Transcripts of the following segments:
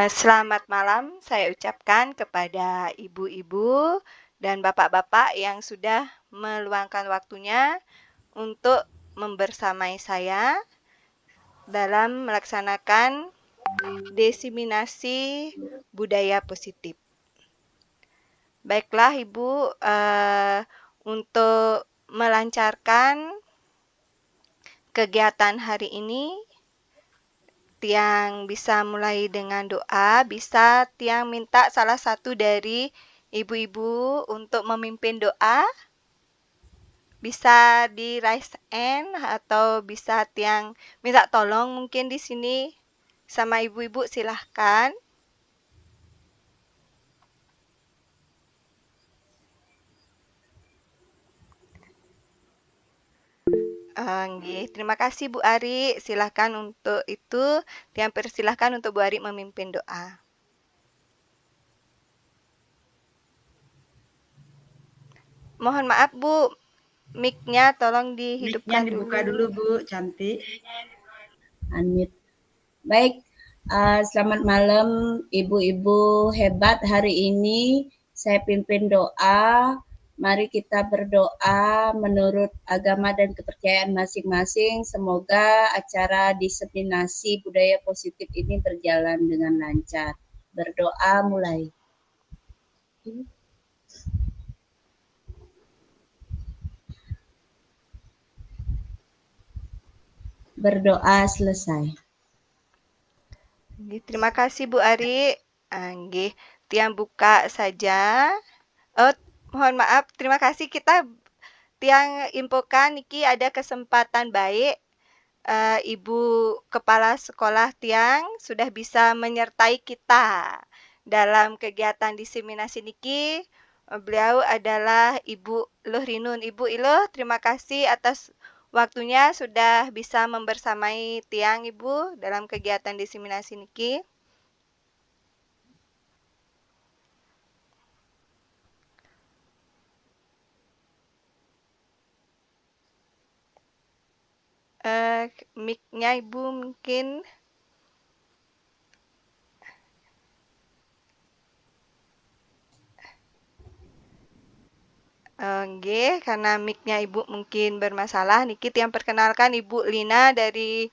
Selamat malam saya ucapkan kepada ibu-ibu dan bapak-bapak yang sudah meluangkan waktunya untuk membersamai saya dalam melaksanakan diseminasi budaya positif. Baiklah Ibu, untuk melancarkan kegiatan hari ini, Tiang bisa mulai dengan doa, bisa Tiang minta salah satu dari ibu-ibu untuk memimpin doa, bisa di raise hand atau bisa Tiang minta tolong mungkin di sini sama ibu-ibu silahkan. Nggih, terima kasih Bu Ari. Silahkan untuk itu, Tiang persilahkan untuk Bu Ari memimpin doa. Mohon maaf Bu, mic-nya tolong dihidupkan Mic-nya dibuka dulu Bu, cantik. Unmute. Baik, selamat malam ibu-ibu hebat. Hari ini saya pimpin doa. Mari kita berdoa menurut agama dan kepercayaan masing-masing. Semoga acara diseminasi budaya positif ini berjalan dengan lancar. Berdoa mulai. Berdoa selesai. Terima kasih Bu Ari. Nggih, Tiang buka saja. Mohon maaf, terima kasih kita Tiang infokan niki ada kesempatan baik Ibu Kepala Sekolah Tiang sudah bisa menyertai kita dalam kegiatan diseminasi niki. Beliau adalah Ibu Iluh Rinun. Ibu Iluh, terima kasih atas waktunya sudah bisa membersamai Tiang Ibu dalam kegiatan diseminasi niki. Mic-nya Ibu mungkin. Nggih, karena mic-nya Ibu mungkin bermasalah. Niki Tiang perkenalkan Ibu Lina dari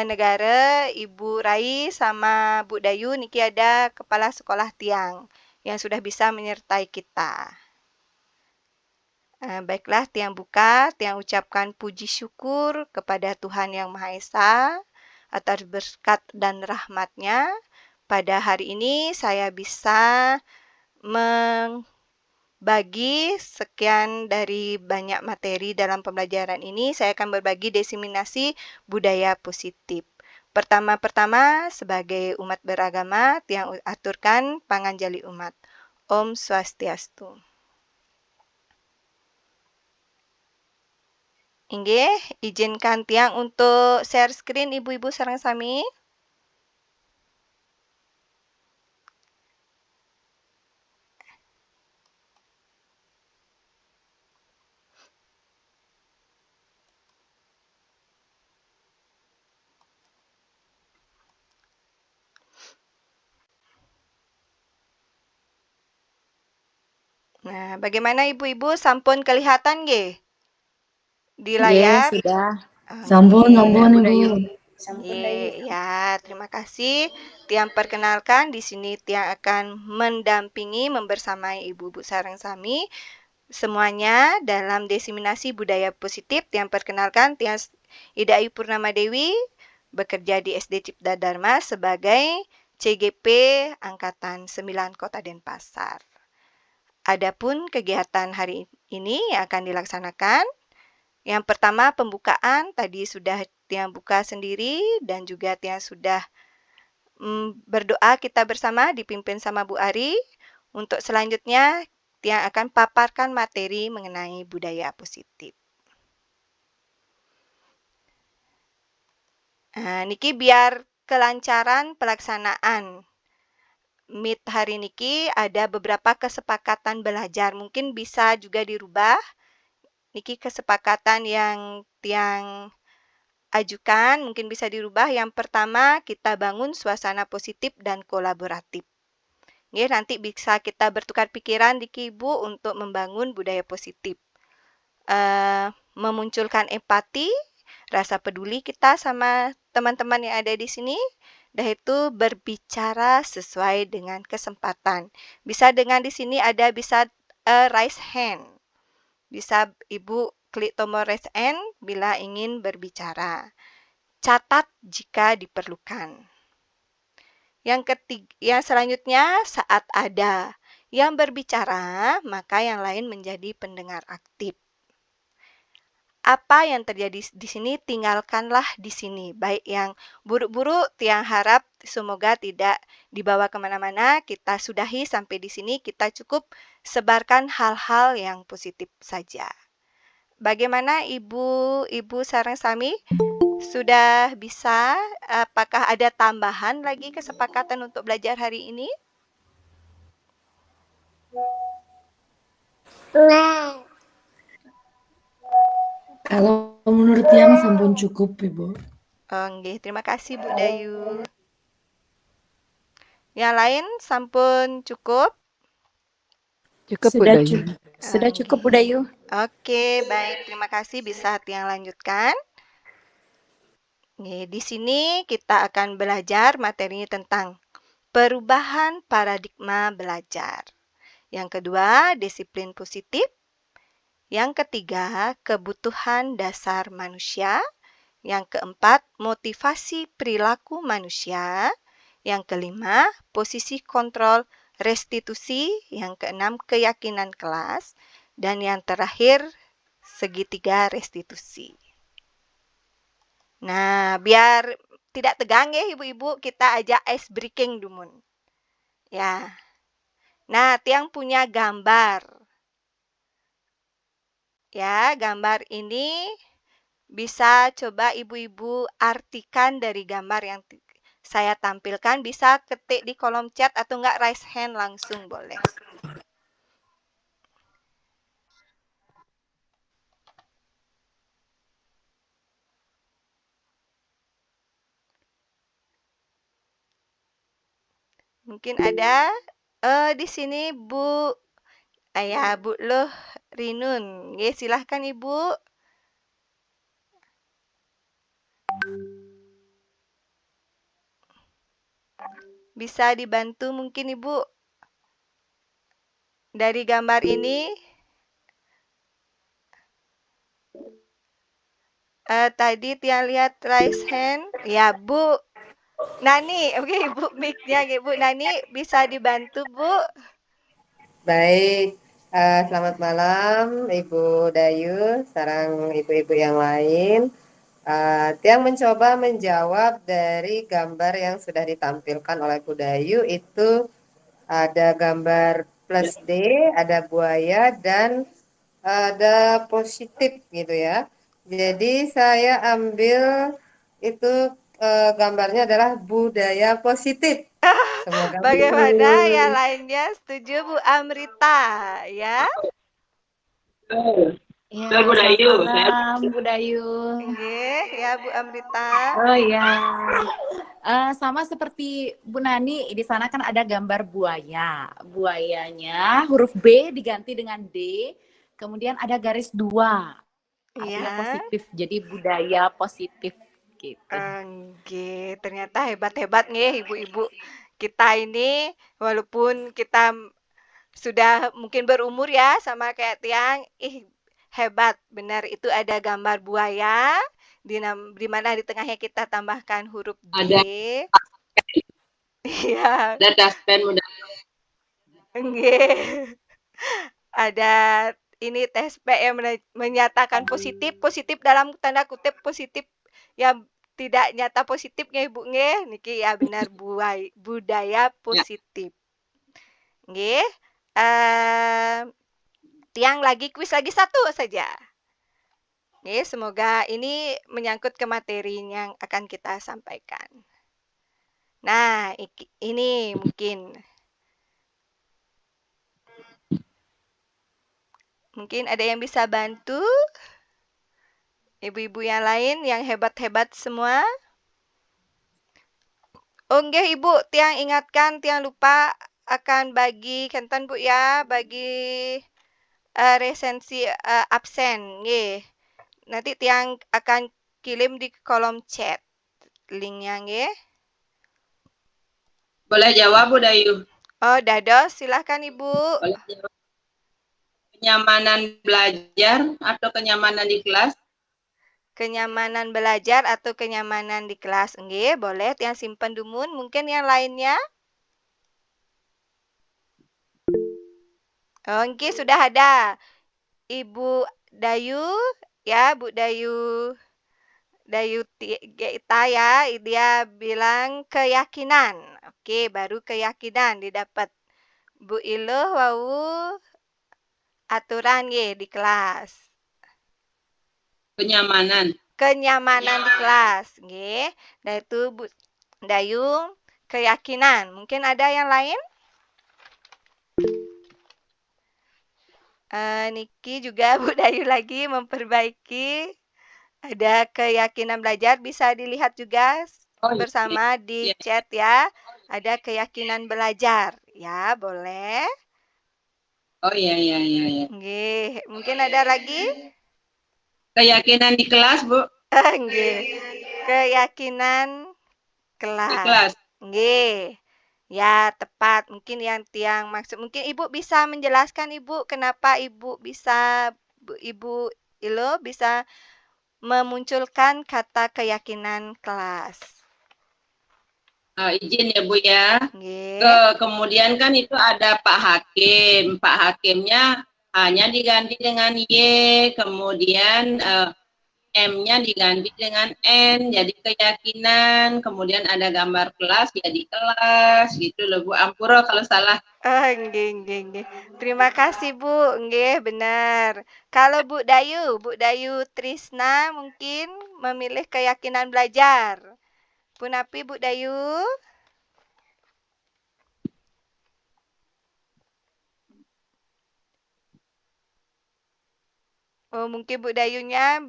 negara, Ibu Rai sama Bu Dayu. Niki ada kepala sekolah Tiang yang sudah bisa menyertai kita. Baiklah, Tiang buka. Tiang ucapkan puji syukur kepada Tuhan Yang Maha Esa atas berkat dan rahmat-Nya. Pada hari ini saya bisa bagi sekian dari banyak materi dalam pembelajaran ini, saya akan berbagi diseminasi budaya positif. Pertama-pertama, sebagai umat beragama, Tiang aturkan panganjali umat. Om Swastiastu. Inggih, izinkan Tiang untuk share screen ibu-ibu sareng sami. Nah, bagaimana ibu-ibu sampun kelihatan nggih di layar? Sudah. Sampun Ibu. Sampun Ya, terima kasih. Tiang perkenalkan di sini Tiang akan mendampingi membersamai ibu-ibu sareng sami semuanya dalam diseminasi budaya positif. Tiang perkenalkan Tiang Ida Ayu Purnama Dewi bekerja di SD Cipta Dharma sebagai CGP Angkatan 9 Kota Denpasar. Adapun kegiatan hari ini yang akan dilaksanakan, yang pertama pembukaan tadi sudah Tiang buka sendiri dan juga Tiang sudah berdoa kita bersama dipimpin sama Bu Ari. Untuk selanjutnya Tiang akan paparkan materi mengenai budaya positif. Niki biar kelancaran pelaksanaan Meet hari niki ada beberapa kesepakatan belajar. Mungkin bisa juga dirubah. Niki kesepakatan yang Tiang ajukan, mungkin bisa dirubah. Yang pertama, kita bangun suasana positif dan kolaboratif. Nggih, nanti bisa kita bertukar pikiran di Ibu untuk membangun budaya positif. Memunculkan empati, rasa peduli kita sama teman-teman yang ada di sini. Dah itu berbicara sesuai dengan kesempatan. Bisa dengan di sini ada bisa raise hand. Bisa Ibu klik tombol raise hand bila ingin berbicara. Catat jika diperlukan. Yang selanjutnya saat ada yang berbicara, maka yang lain menjadi pendengar aktif. Apa yang terjadi di sini tinggalkanlah di sini. Baik yang buruk-buruk, Tiang harap semoga tidak dibawa kemana-mana. Kita sudahi sampai di sini. Kita cukup sebarkan hal-hal yang positif saja. Bagaimana Ibu Sarangsami? Sudah bisa? Apakah ada tambahan lagi kesepakatan untuk belajar hari ini? Kalau menurut yang sampun cukup, Ibu. Nggih, terima kasih Bu Dayu. Yang lain sampun cukup? Cukup Bu Sudah Dayu. cukup. Sudah cukup Bu Dayu. Oke, baik. Terima kasih. Bisa Tiang lanjutkan. Di sini kita akan belajar materinya tentang perubahan paradigma belajar. Yang kedua, disiplin positif. Yang ketiga, kebutuhan dasar manusia. Yang keempat, motivasi perilaku manusia. Yang kelima, posisi kontrol restitusi. Yang keenam, keyakinan kelas. Dan yang terakhir, segitiga restitusi. Nah, biar tidak tegang ya Ibu-Ibu, kita ajak ice breaking dulu. Ya. Nah, Tiang punya gambar. Ya, gambar ini bisa coba Ibu-Ibu artikan dari gambar yang saya tampilkan. Bisa ketik di kolom chat atau enggak raise hand langsung boleh. Mungkin ada di sini Bu Bu Loh Rinun. Ya, silahkan Ibu. Bisa dibantu mungkin Ibu dari gambar ini. Tadi Tiang lihat raise hand. Ya, Bu Nani. Oke, Ibu mic-nya Bu Nani bisa dibantu, Bu. Baik, selamat malam Ibu Dayu, sarang ibu-ibu yang lain. Tiang mencoba menjawab dari gambar yang sudah ditampilkan oleh Bu Dayu. Itu ada gambar plus D, ada buaya, dan ada positif gitu ya. Jadi saya ambil itu gambarnya adalah budaya positif. Semoga Bagaimana yang lainnya setuju Bu Amrita ya? Ya, selamat malam Bu Dayu. Nggih, ya Bu Amrita. Oh ya, sama seperti Bu Nani, di sana kan ada gambar buaya. Buayanya huruf B diganti dengan D, kemudian ada garis 2. Artinya Iya. positif, jadi budaya positif gitu. Nggih, ternyata hebat-hebat nih ibu-ibu. Kita ini walaupun kita sudah mungkin berumur ya sama kayak Tiang, hebat, benar itu ada gambar buaya di mana di tengahnya kita tambahkan huruf D. Iya. Ada taspen mudah. Nggih. Ada ini tes PM menyatakan positif dalam tanda kutip positif yang tidak nyata positifnya Ibu nggih. Niki ya benar budaya positif. Nggih. Tiang lagi kuis lagi satu saja. Nggih, semoga ini menyangkut ke materi yang akan kita sampaikan. Nah, ini mungkin ada yang bisa bantu. Ibu-ibu yang lain yang hebat-hebat semua. Oh, nggih Ibu, tiang ingatkan, tiang lupa akan bagi kenten Bu ya, bagi resensi absen, nggih. Nanti tiang akan kirim di kolom chat linknya, nggih. Boleh jawab Bu Dayu? Oh, dados, silahkan Ibu. Boleh jawab. Kenyamanan belajar atau kenyamanan di kelas? Kenyamanan belajar atau kenyamanan di kelas, nggih, boleh tiang simpen dumun, mungkin yang lainnya. Oh, nggih, sudah ada. Ibu Dayu, ya, Bu Dayu Gita ya, dia bilang keyakinan. Oke, baru keyakinan didapat. Bu Iluh wau aturan ye di kelas. Kenyamanan. Kenyamanan di kelas, nggih. Dan itu Bu Dayu keyakinan. Mungkin ada yang lain? Niki juga Bu Dayu lagi memperbaiki. Ada keyakinan belajar, bisa dilihat juga bersama di chat ya. Ada keyakinan belajar, ya boleh. Oh iya. Nggih, mungkin ada lagi? Keyakinan di kelas Bu. Nggih. Keyakinan kelas. Di kelas. Nggih. Ya, tepat. Mungkin yang tiang maksud. Mungkin Ibu bisa menjelaskan Ibu kenapa Ibu bisa Ibu Ilo bisa memunculkan kata keyakinan kelas. Izin ya Bu ya. Nggih. Kemudian kan itu ada Pak Hakim. Pak Hakimnya hanya diganti dengan Y, kemudian M-nya diganti dengan N, jadi keyakinan, kemudian ada gambar kelas, jadi kelas, gitu loh Bu. Ampuro kalau salah. Nggih. Terima kasih Bu, nggih benar. Kalau Bu Dayu Trisna mungkin memilih keyakinan belajar. Punapi Bu Dayu? Oh, mungkin Bu Dayunya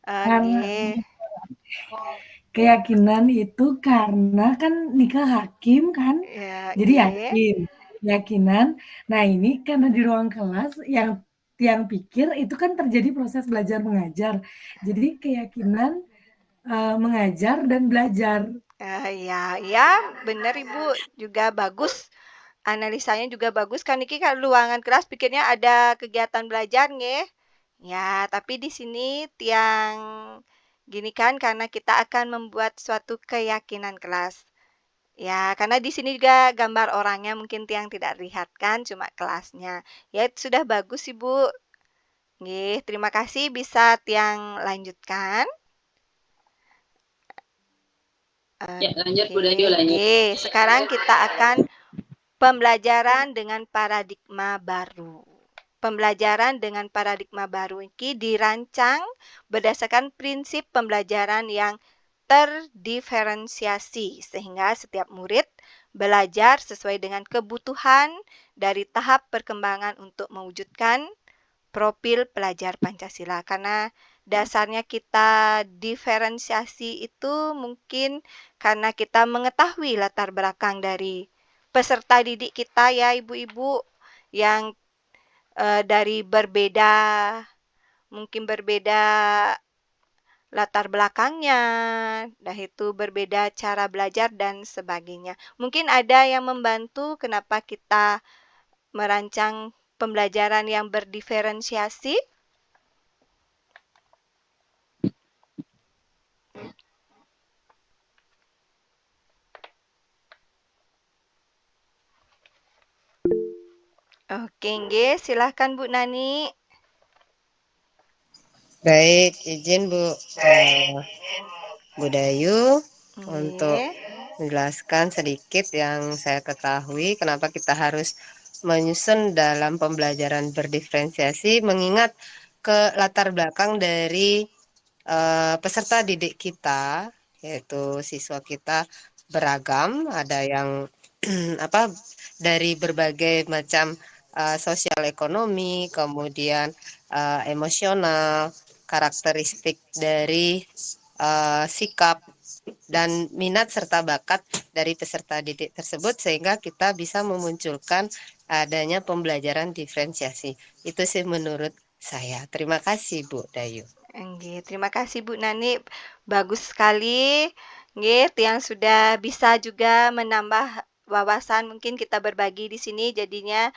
nggih. Keyakinan itu karena kan nikah hakim kan, Ya, jadi nggih. yakin, keyakinan. Nah ini karena di ruang kelas yang tiang pikir itu kan terjadi proses belajar mengajar, jadi keyakinan mengajar dan belajar. Ya, benar Ibu, juga bagus. Analisanya juga bagus kan Niki kan ruangan kelas pikirnya ada kegiatan belajar nggih. Ya, tapi di sini tiang gini kan karena kita akan membuat suatu keyakinan kelas. Ya, karena di sini juga gambar orangnya mungkin tiang tidak lihat kan, cuma kelasnya. Ya, sudah bagus Ibu. Nggih, terima kasih bisa tiang lanjutkan. Ya, lanjut Bu Dayu, lanjut. Sekarang kita akan pembelajaran dengan paradigma baru. Pembelajaran dengan paradigma baru ini dirancang berdasarkan prinsip pembelajaran yang terdiferensiasi sehingga setiap murid belajar sesuai dengan kebutuhan dari tahap perkembangan untuk mewujudkan profil pelajar Pancasila. Karena dasarnya kita diferensiasi itu mungkin karena kita mengetahui latar belakang dari peserta didik kita ya ibu-ibu yang dari mungkin berbeda latar belakangnya, dah itu berbeda cara belajar dan sebagainya. Mungkin ada yang membantu kenapa kita merancang pembelajaran yang berdiferensiasi. Oke, nggih, silahkan Bu Nani. Baik, izin Bu Dayu untuk menjelaskan sedikit yang saya ketahui kenapa kita harus menyusun dalam pembelajaran berdiferensiasi mengingat ke latar belakang dari peserta didik kita, yaitu siswa kita beragam, ada yang dari berbagai macam sosial ekonomi, kemudian emosional, karakteristik dari sikap dan minat serta bakat dari peserta didik tersebut sehingga kita bisa memunculkan adanya pembelajaran diferensiasi. Itu sih menurut saya. Terima kasih Bu Dayu. Nggih, terima kasih Bu Nani. Bagus sekali. Nggih, yang sudah bisa juga menambah wawasan mungkin kita berbagi di sini jadinya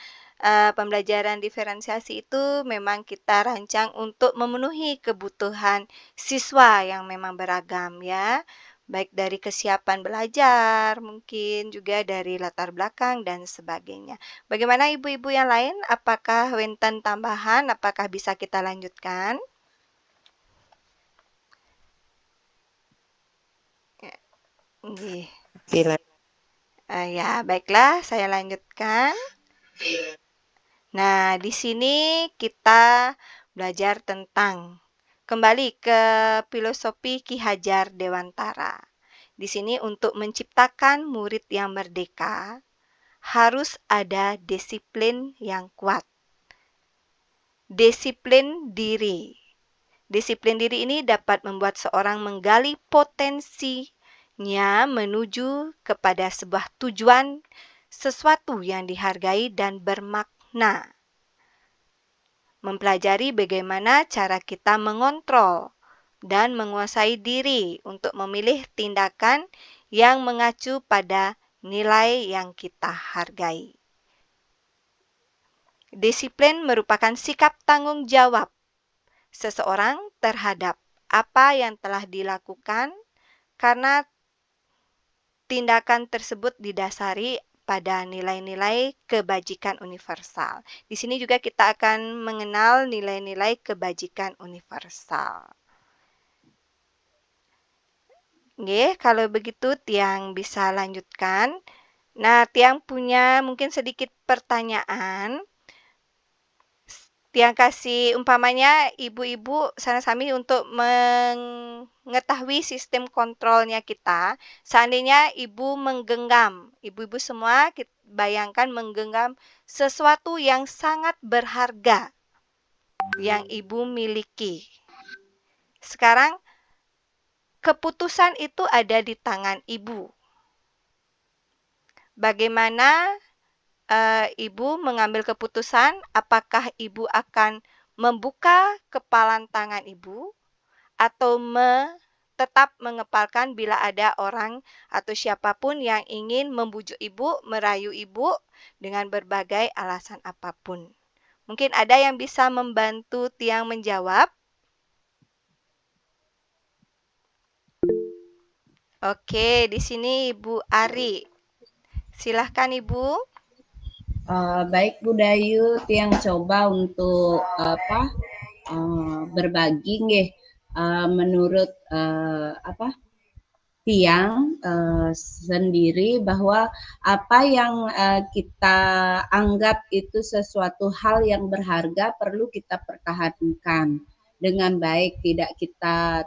pembelajaran diferensiasi itu memang kita rancang untuk memenuhi kebutuhan siswa yang memang beragam ya. Baik dari kesiapan belajar, mungkin juga dari latar belakang dan sebagainya. Bagaimana ibu-ibu yang lain? Apakah wenten tambahan? Apakah bisa kita lanjutkan? Nggih. Ya, baiklah, saya lanjutkan. Nah, di sini kita belajar tentang kembali ke filosofi Ki Hajar Dewantara. Di sini untuk menciptakan murid yang merdeka harus ada disiplin yang kuat. Disiplin diri. Disiplin diri ini dapat membuat seorang menggali potensinya menuju kepada sebuah tujuan, sesuatu yang dihargai dan bermakna. Mempelajari bagaimana cara kita mengontrol dan menguasai diri untuk memilih tindakan yang mengacu pada nilai yang kita hargai. Disiplin merupakan sikap tanggung jawab seseorang terhadap apa yang telah dilakukan karena tindakan tersebut didasari pada nilai-nilai kebajikan universal. Di sini juga kita akan mengenal nilai-nilai kebajikan universal. Nggih, kalau begitu Tiang bisa lanjutkan. Nah, Tiang punya mungkin sedikit pertanyaan. Tiang kasih umpamanya ibu-ibu sami untuk mengetahui sistem kontrolnya kita. Seandainya ibu menggenggam, ibu-ibu semua bayangkan menggenggam sesuatu yang sangat berharga yang ibu miliki. Sekarang keputusan itu ada di tangan ibu. Bagaimana ibu mengambil keputusan apakah ibu akan membuka kepalan tangan ibu atau tetap mengepalkan bila ada orang atau siapapun yang ingin membujuk ibu, merayu ibu dengan berbagai alasan apapun. Mungkin ada yang bisa membantu Tiang menjawab. Oke, di sini Ibu Ari. Silahkan Ibu. Baik Bu Dayu, Tiang coba untuk berbagi nggih menurut Tiang sendiri bahwa apa yang kita anggap itu sesuatu hal yang berharga perlu kita pertahankan dengan baik, tidak kita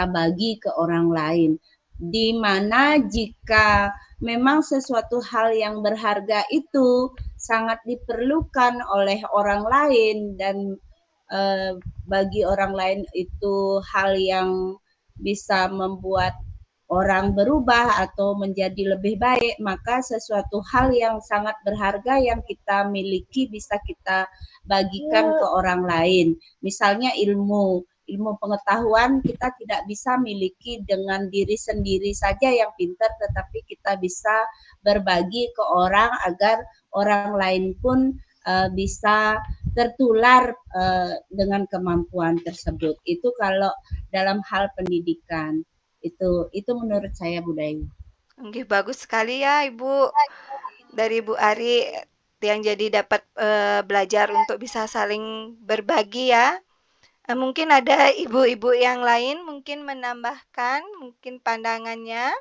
bagi ke orang lain. Di mana jika memang sesuatu hal yang berharga itu sangat diperlukan oleh orang lain dan bagi orang lain itu hal yang bisa membuat orang berubah atau menjadi lebih baik, maka sesuatu hal yang sangat berharga yang kita miliki bisa kita bagikan ke orang lain. Misalnya ilmu pengetahuan kita tidak bisa miliki dengan diri sendiri saja yang pintar, tetapi kita bisa berbagi ke orang agar orang lain pun bisa tertular dengan kemampuan tersebut. Itu kalau dalam hal pendidikan. Itu menurut saya Bu Dayu. Nggih, bagus sekali ya Ibu. Dari Bu Ari yang jadi dapat belajar untuk bisa saling berbagi ya. Mungkin ada ibu-ibu yang lain mungkin menambahkan mungkin pandangannya.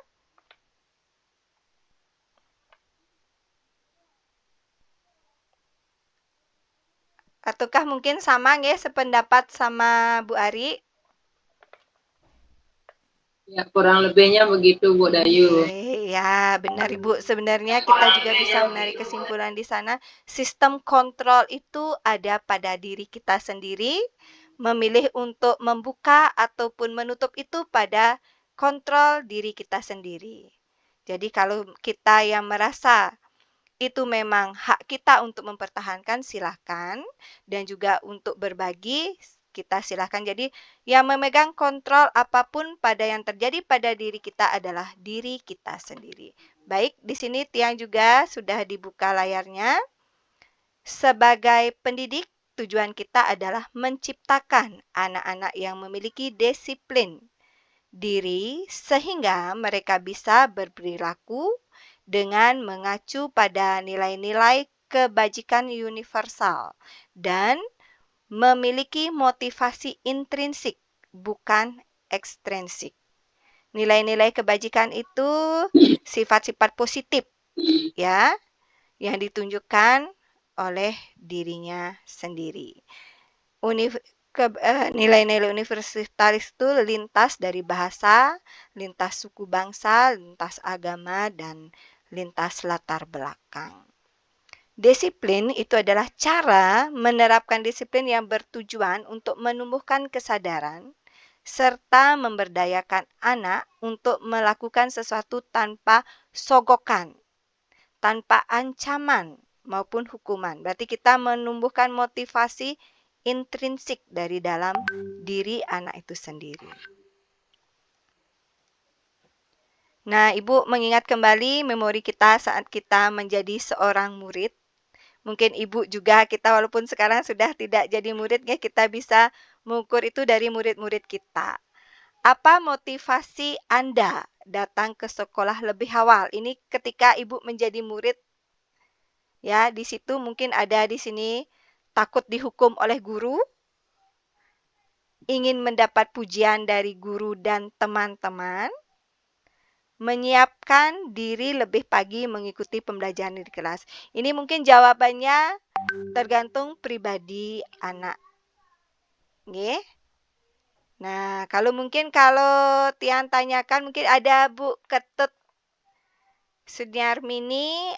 Ataukah mungkin sama nggih sependapat sama Bu Ari? Ya, kurang lebihnya begitu Bu Dayu. Ya, benar Ibu. Sebenarnya kita juga bisa menarik kesimpulan di sana. Sistem kontrol itu ada pada diri kita sendiri, memilih untuk membuka ataupun menutup itu pada kontrol diri kita sendiri. Jadi kalau kita yang merasa itu memang hak kita untuk mempertahankan, silahkan. Dan juga untuk berbagi, kita silahkan. Jadi yang memegang kontrol apapun pada yang terjadi pada diri kita adalah diri kita sendiri. Baik, di sini Tiang juga sudah dibuka layarnya. Sebagai pendidik, tujuan kita adalah menciptakan anak-anak yang memiliki disiplin diri sehingga mereka bisa berperilaku dengan mengacu pada nilai-nilai kebajikan universal dan memiliki motivasi intrinsik, bukan ekstrinsik. Nilai-nilai kebajikan itu sifat-sifat positif, ya, yang ditunjukkan oleh dirinya sendiri. Nilai-nilai universalis itu lintas dari bahasa, lintas suku bangsa, lintas agama, dan lintas latar belakang. Disiplin itu adalah cara menerapkan disiplin yang bertujuan untuk menumbuhkan kesadaran serta memberdayakan anak untuk melakukan sesuatu tanpa sogokan, tanpa ancaman maupun hukuman. Berarti kita menumbuhkan motivasi intrinsik dari dalam diri anak itu sendiri. Nah, Ibu mengingat kembali memori kita saat kita menjadi seorang murid. Mungkin Ibu juga kita walaupun sekarang sudah tidak jadi murid, ya, kita bisa mengukur itu dari murid-murid kita. Apa motivasi Anda datang ke sekolah lebih awal? Ini ketika Ibu menjadi murid, ya, di situ mungkin ada di sini takut dihukum oleh guru, ingin mendapat pujian dari guru dan teman-teman, menyiapkan diri lebih pagi mengikuti pembelajaran di kelas. Ini mungkin jawabannya tergantung pribadi anak. Nggih. Nah, kalau Tian tanyakan, mungkin ada Bu Ketut Sudyarmini,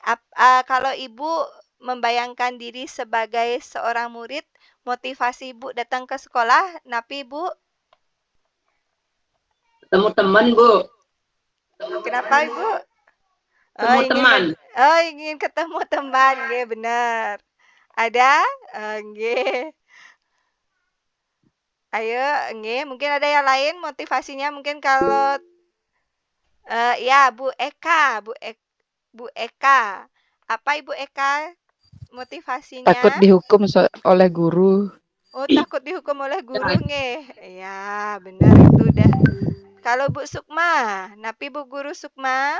kalau Ibu membayangkan diri sebagai seorang murid, motivasi Ibu datang ke sekolah, napi Bu? Ketemu teman, Bu. Kenapa Ibu? Ketemu teman. Ingin ketemu teman, nggih, benar. Ada? Nggih. Ayo, nggih, mungkin ada yang lain motivasinya, mungkin kalau ya Bu Eka, Bu Eka. Apa Ibu Eka motivasinya? Takut dihukum oleh guru. Oh, takut dihukum oleh guru, nggih. Ya, benar itu dah. Kalau Bu Sukma, napi Bu Guru Sukma?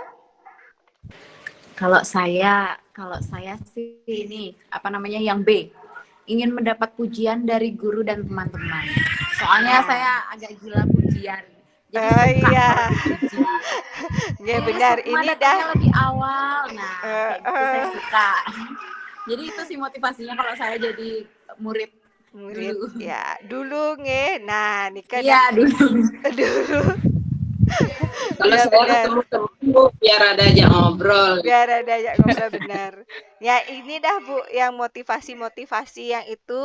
Kalau saya sih ini yang B, ingin mendapat pujian dari guru dan teman-teman. Soalnya saya agak gila pujian, jadi suka kalau dipuji. Ya benar, ini dah lebih awal, nah kayak gitu saya suka. Jadi itu sih motivasinya kalau saya jadi murid dulu. Ya dulu nggih. Nah, ini kan iya dulu. Kalau ya, saya ketemu teman, Bu, biar ada ajak ngobrol. Benar. Ya, ini dah Bu yang motivasi-motivasi yang itu,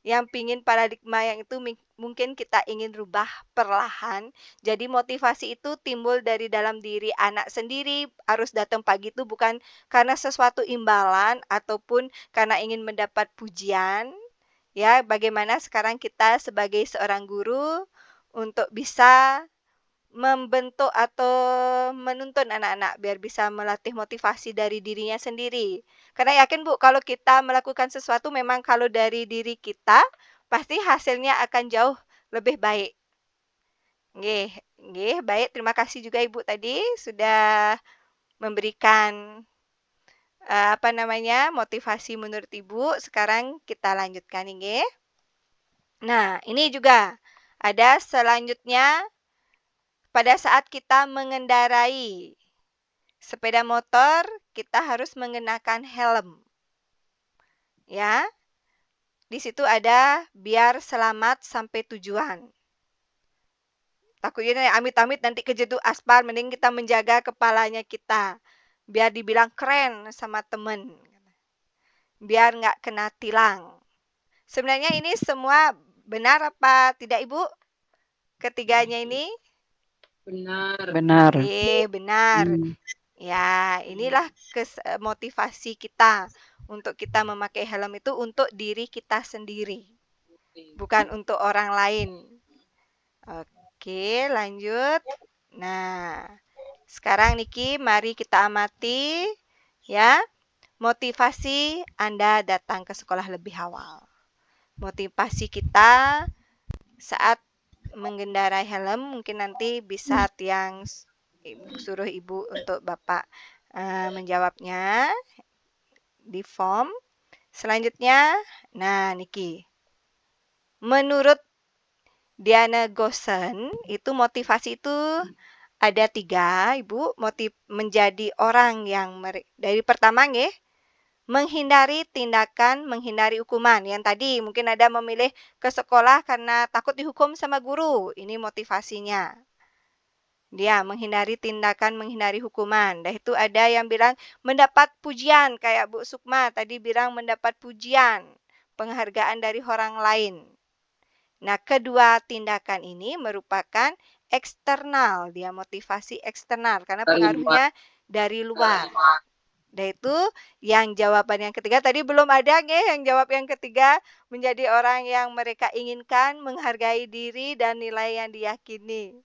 yang pingin paradigma yang itu mungkin kita ingin rubah perlahan. Jadi motivasi itu timbul dari dalam diri anak sendiri, harus datang pagi itu bukan karena sesuatu imbalan ataupun karena ingin mendapat pujian. Ya, bagaimana sekarang kita sebagai seorang guru untuk bisa membentuk atau menuntun anak-anak biar bisa melatih motivasi dari dirinya sendiri. Karena yakin Bu, kalau kita melakukan sesuatu memang kalau dari diri kita, pasti hasilnya akan jauh lebih baik. Nggih, baik. Terima kasih juga Ibu tadi sudah memberikan motivasi menurut Ibu. Sekarang kita lanjutkan nggih. Nah, ini juga ada selanjutnya. Pada saat kita mengendarai sepeda motor, kita harus mengenakan helm. Ya. Di situ ada biar selamat sampai tujuan. Takutnya amit-amit nanti kejeduk aspal, mending kita menjaga kepalanya kita. Biar dibilang keren sama temen. Biar nggak kena tilang. Sebenarnya ini semua Benar apa tidak, Ibu? Ketiganya ini? Benar. Benar. Benar. Hmm. Ya, inilah motivasi kita untuk kita memakai helm itu untuk diri kita sendiri, bukan untuk orang lain. Oke, lanjut. Nah, sekarang Niki, mari kita amati ya. Motivasi Anda datang ke sekolah lebih awal. Motivasi kita saat mengendarai helm, mungkin nanti bisa Tiang suruh Ibu untuk Bapak menjawabnya di form. Selanjutnya, nah Niki, menurut Diana Gosen, itu motivasi itu ada 3, Ibu. Motif menjadi orang yang dari pertama nggih, menghindari tindakan, menghindari hukuman. Yang tadi mungkin ada memilih ke sekolah karena takut dihukum sama guru. Ini motivasinya. Dia menghindari tindakan, menghindari hukuman. Dan itu ada yang bilang mendapat pujian, kayak Bu Sukma tadi bilang mendapat pujian, penghargaan dari orang lain. Nah, kedua tindakan ini merupakan eksternal. Dia motivasi eksternal karena pengaruhnya dari luar. Dan itu yang jawaban yang ketiga tadi belum ada nggih, yang jawab yang ketiga menjadi orang yang mereka inginkan, menghargai diri dan nilai yang diyakini.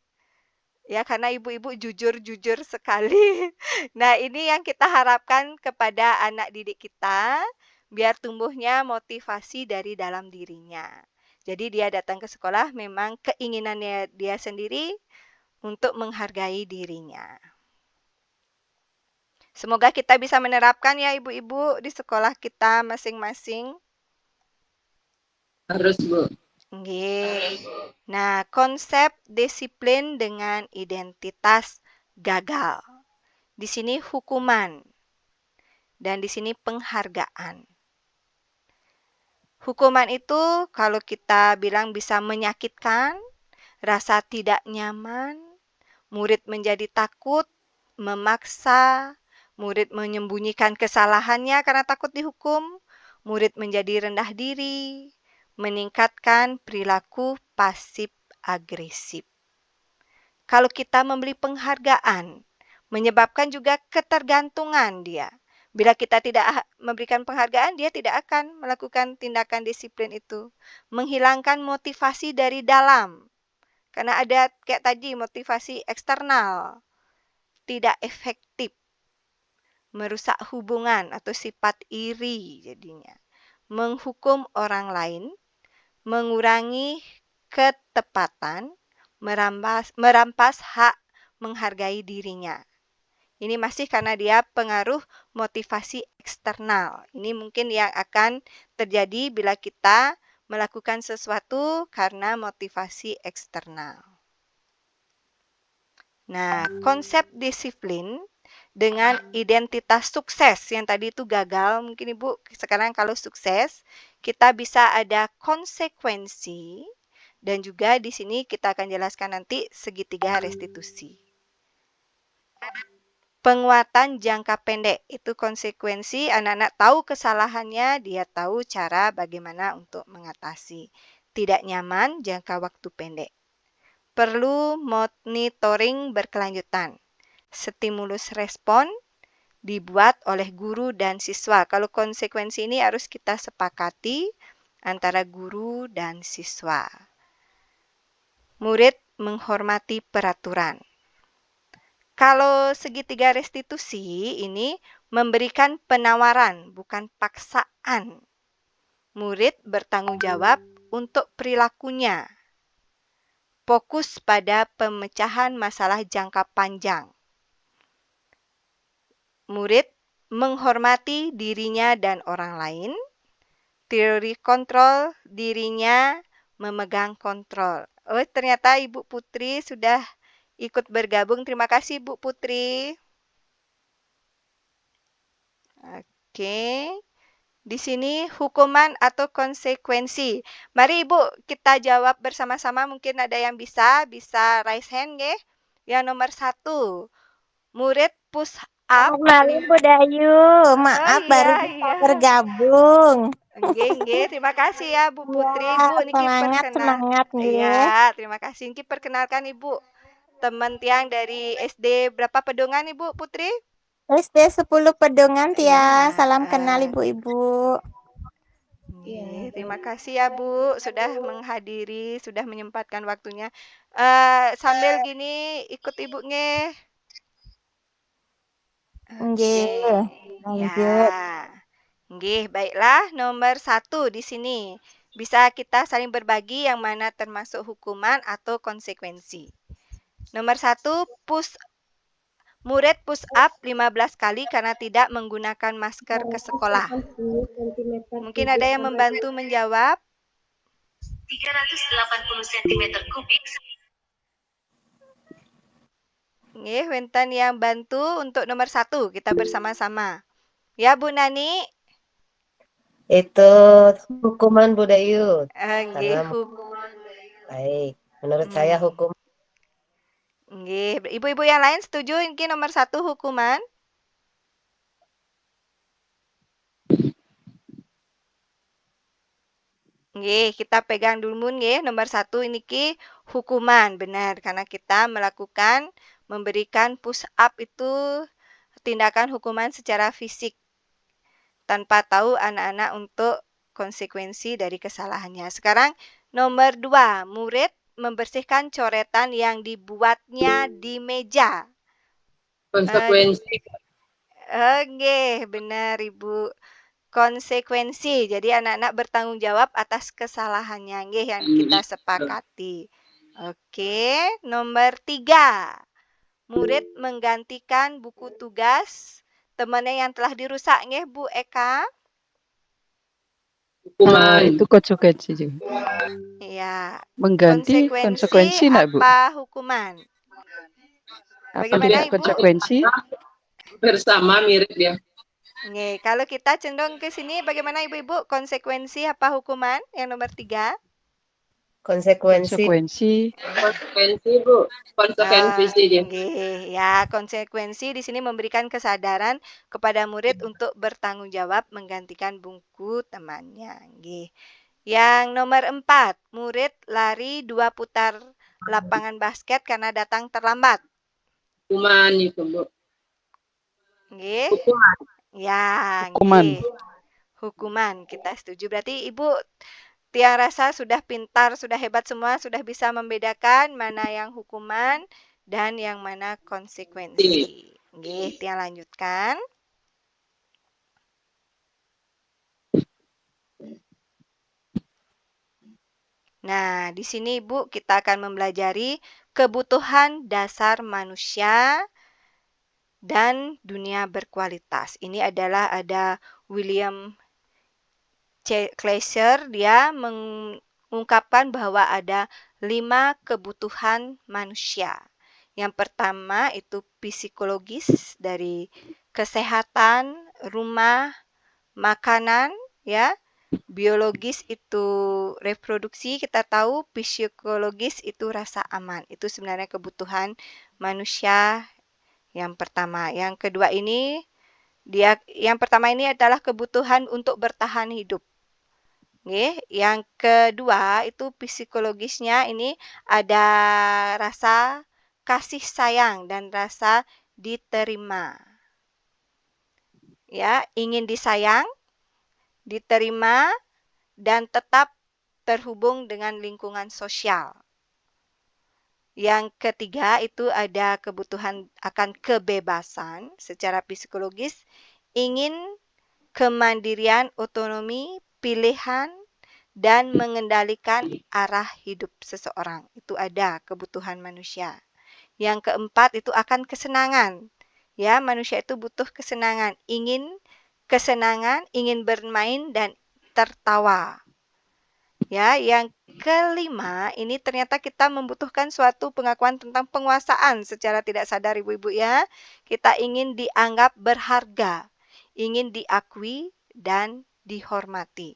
Ya, karena ibu-ibu jujur-jujur sekali. Nah, ini yang kita harapkan kepada anak didik kita, biar tumbuhnya motivasi dari dalam dirinya. Jadi dia datang ke sekolah memang keinginannya dia sendiri untuk menghargai dirinya. Semoga kita bisa menerapkan ya ibu-ibu di sekolah kita masing-masing. Harus, Bu. Nggih. Nah, konsep disiplin dengan identitas gagal. Di sini hukuman. Dan di sini penghargaan. Hukuman itu kalau kita bilang bisa menyakitkan, rasa tidak nyaman, murid menjadi takut, memaksa, murid menyembunyikan kesalahannya karena takut dihukum, murid menjadi rendah diri, meningkatkan perilaku pasif agresif. Kalau kita memberi penghargaan, menyebabkan juga ketergantungan dia. Bila kita tidak memberikan penghargaan, dia tidak akan melakukan tindakan disiplin itu. Menghilangkan motivasi dari dalam. Karena ada kayak tadi motivasi eksternal. Tidak efektif. Merusak hubungan atau sifat iri jadinya. Menghukum orang lain. Mengurangi ketepatan. Merampas hak menghargai dirinya. Ini masih karena dia pengaruh motivasi eksternal. Ini mungkin yang akan terjadi bila kita melakukan sesuatu karena motivasi eksternal. Nah, konsep disiplin dengan identitas sukses yang tadi itu gagal, mungkin Ibu sekarang kalau sukses, kita bisa ada konsekuensi dan juga di sini kita akan jelaskan nanti segitiga restitusi. Penguatan jangka pendek itu konsekuensi anak-anak tahu kesalahannya, dia tahu cara bagaimana untuk mengatasi. Tidak nyaman jangka waktu pendek. Perlu monitoring berkelanjutan. Stimulus respon dibuat oleh guru dan siswa. Kalau konsekuensi ini harus kita sepakati antara guru dan siswa. Murid menghormati peraturan. Kalau segitiga restitusi ini memberikan penawaran, bukan paksaan. Murid bertanggung jawab untuk perilakunya. Fokus pada pemecahan masalah jangka panjang. Murid menghormati dirinya dan orang lain. Teori kontrol dirinya memegang kontrol. Oh, ternyata Ibu Putri sudah ikut bergabung. Terima kasih Bu Putri. Oke. Di sini hukuman atau konsekuensi. Mari Ibu kita jawab bersama-sama. Mungkin ada yang bisa raise hand nggih. Yang nomor 1. Murid push up. Selamat malam Bu Dayu. Maaf baru bisa bergabung. Nggih, terima kasih ya Bu Putri. Ya, Bu, niki semangat nggih. Iya, terima kasih. Niki perkenalkan Ibu, teman tiang dari SD berapa Pedongan Ibu Putri? SD 10 Pedongan Iya, Tia. Salam kenal ibu-ibu. Nggih, terima kasih ya Bu sudah menghadiri, sudah menyempatkan waktunya. Sambil gini ikut Ibu nggih. Nggih, Oke, lanjut. ya. Nggih, baiklah. Nomor 1 di sini. Bisa kita saling berbagi yang mana termasuk hukuman atau konsekuensi. Nomor 1, murid push up 15 kali karena tidak menggunakan masker ke sekolah. Mungkin ada yang membantu menjawab. 380 cm kubik. Nggih, wenten yang bantu untuk nomor 1 kita bersama-sama. Ya Bu Nani. Itu hukuman Bu Dayu. Nggih, baik. Menurut saya hukum. Nggih, ibu-ibu yang lain setuju ini nomor 1 hukuman? Nggih, kita pegang dulu nggih nomor 1 niki hukuman, benar karena kita memberikan push up itu tindakan hukuman secara fisik tanpa tahu anak-anak untuk konsekuensi dari kesalahannya. Sekarang nomor 2, murid membersihkan coretan yang dibuatnya di meja. Konsekuensi. Nggih, benar Ibu. Konsekuensi. Jadi anak-anak bertanggung jawab atas kesalahannya nggih yang kita sepakati. Oke, nomor 3. Murid menggantikan buku tugas temannya yang telah dirusak nggih Bu Eka. Hukuman. Itu konsekuensi juga. Iya. Mengganti konsekuensi nak Bu? Apa hukuman? Bagaimana Ibu? Konsekuensi? Bersama mirip ya. Nggih, kalau kita cenderung ke sini bagaimana Ibu-ibu? Konsekuensi apa hukuman yang nomor 3? Konsekuensi. Konsekuensi Bu. Konsekuensi dia. Nggih, ya konsekuensi di sini memberikan kesadaran kepada murid untuk bertanggung jawab menggantikan buku temannya. Nggih. Yang nomor 4, murid lari 2 putar lapangan basket karena datang terlambat. Hukuman itu Bu. Nggih. Hukuman. Ya, hukuman. Nggih. Hukuman, kita setuju. Berarti Ibu Tiang rasa sudah pintar, sudah hebat semua, sudah bisa membedakan mana yang hukuman dan yang mana konsekuensi. Nggih, Tiang lanjutkan. Nah, di sini Ibu kita akan mempelajari kebutuhan dasar manusia dan dunia berkualitas. Ini adalah ada William Clayser, dia mengungkapkan bahwa ada 5 kebutuhan manusia. Yang pertama itu psikologis dari kesehatan, rumah, makanan, ya. Biologis itu reproduksi, kita tahu psikologis itu rasa aman. Itu sebenarnya kebutuhan manusia yang pertama. Yang kedua ini yang pertama ini adalah kebutuhan untuk bertahan hidup. Nggih, yang kedua itu psikologisnya ini ada rasa kasih sayang dan rasa diterima. Ya, ingin disayang, diterima, dan tetap terhubung dengan lingkungan sosial. Yang ketiga itu ada kebutuhan akan kebebasan secara psikologis, ingin kemandirian, otonomi, pilihan, dan mengendalikan arah hidup seseorang. Itu ada kebutuhan manusia. Yang keempat itu akan kesenangan. Ya, manusia itu butuh kesenangan, ingin kesenangan, ingin bermain dan tertawa. Ya, yang kelima ini ternyata kita membutuhkan suatu pengakuan tentang penguasaan secara tidak sadar Ibu-ibu ya. Kita ingin dianggap berharga, ingin diakui dan dihormati.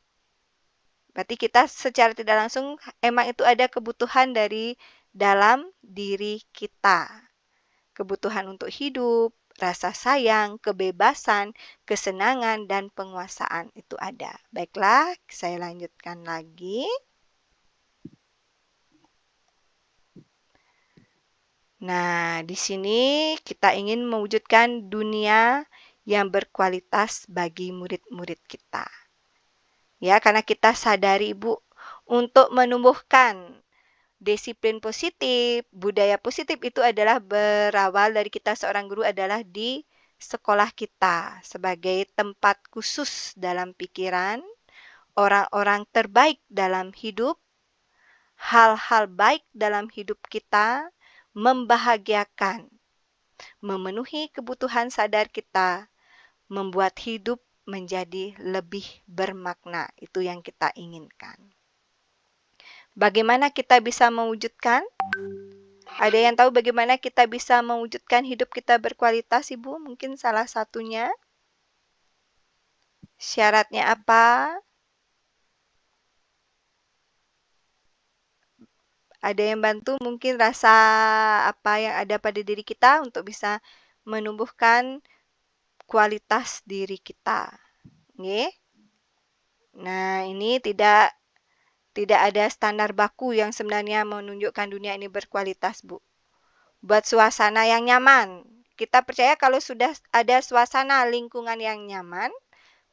Berarti kita secara tidak langsung emang itu ada kebutuhan dari dalam diri kita. Kebutuhan untuk hidup, rasa sayang, kebebasan, kesenangan, dan penguasaan itu ada. Baiklah, saya lanjutkan lagi. Nah, di sini kita ingin mewujudkan dunia yang berkualitas bagi murid-murid kita. Ya, karena kita sadari Ibu, untuk menumbuhkan disiplin positif, budaya positif itu adalah berawal dari kita seorang guru adalah di sekolah kita sebagai tempat khusus dalam pikiran, orang-orang terbaik dalam hidup, hal-hal baik dalam hidup kita, membahagiakan, memenuhi kebutuhan sadar kita, membuat hidup menjadi lebih bermakna. Itu yang kita inginkan. Bagaimana kita bisa mewujudkan? Ada yang tahu bagaimana kita bisa mewujudkan hidup kita berkualitas, Ibu? Mungkin salah satunya. Syaratnya apa? Ada yang bantu mungkin rasa apa yang ada pada diri kita untuk bisa menumbuhkan kualitas diri kita. Nggih? Nah, ini tidak ada standar baku yang sebenarnya menunjukkan dunia ini berkualitas, Bu. Buat suasana yang nyaman. Kita percaya kalau sudah ada suasana lingkungan yang nyaman,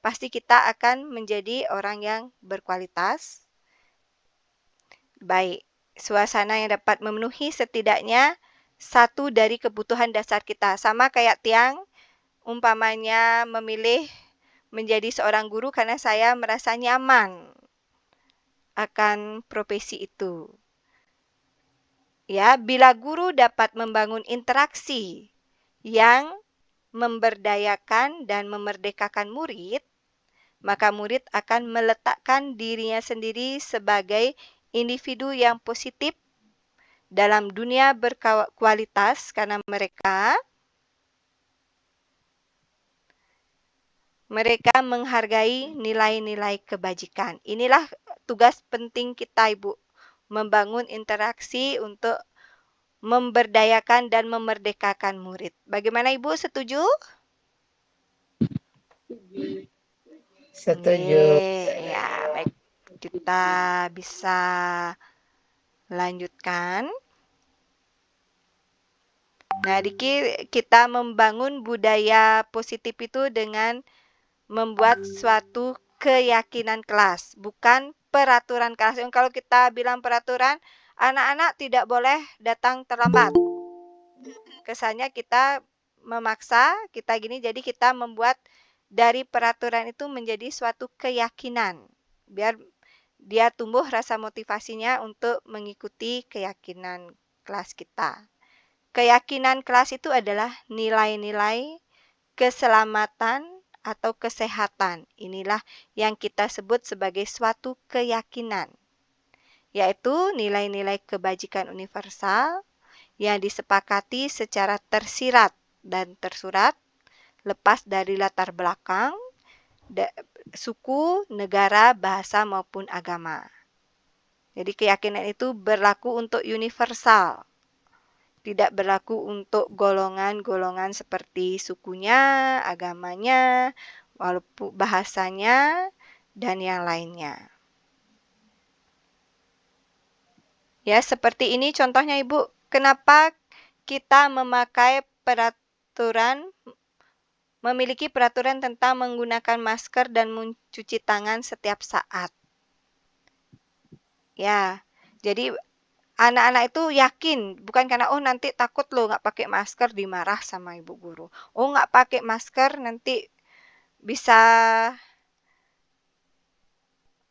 pasti kita akan menjadi orang yang berkualitas. Baik, suasana yang dapat memenuhi setidaknya satu dari kebutuhan dasar kita. Sama kayak Tiang, umpamanya memilih menjadi seorang guru karena saya merasa nyaman akan profesi itu. Ya, bila guru dapat membangun interaksi yang memberdayakan dan memerdekakan murid, maka murid akan meletakkan dirinya sendiri sebagai individu yang positif dalam dunia berkualitas karena mereka menghargai nilai-nilai kebajikan. Inilah tugas penting kita, Ibu, membangun interaksi untuk memberdayakan dan memerdekakan murid. Bagaimana Ibu, setuju? Setuju. Ya, baik. Kita bisa lanjutkan. Nah, kita membangun budaya positif itu dengan membuat suatu keyakinan kelas, bukan peraturan kelas. Kalau kita bilang peraturan, anak-anak tidak boleh datang terlambat. Kesannya kita memaksa, kita gini, jadi kita membuat dari peraturan itu menjadi suatu keyakinan. Biar dia tumbuh rasa motivasinya untuk mengikuti keyakinan kelas kita. Keyakinan kelas itu adalah nilai-nilai keselamatan atau kesehatan. Inilah yang kita sebut sebagai suatu keyakinan, yaitu nilai-nilai kebajikan universal yang disepakati secara tersirat dan tersurat, lepas dari latar belakang, suku, negara, bahasa, maupun agama. Jadi keyakinan itu berlaku untuk universal, tidak berlaku untuk golongan-golongan seperti sukunya, agamanya, walaupun bahasanya, dan yang lainnya. Ya, seperti ini contohnya Ibu. Kenapa kita memiliki peraturan tentang menggunakan masker dan mencuci tangan setiap saat? Ya, jadi anak-anak itu yakin, bukan karena nanti takut loh nggak pakai masker dimarah sama ibu guru. Nggak pakai masker nanti bisa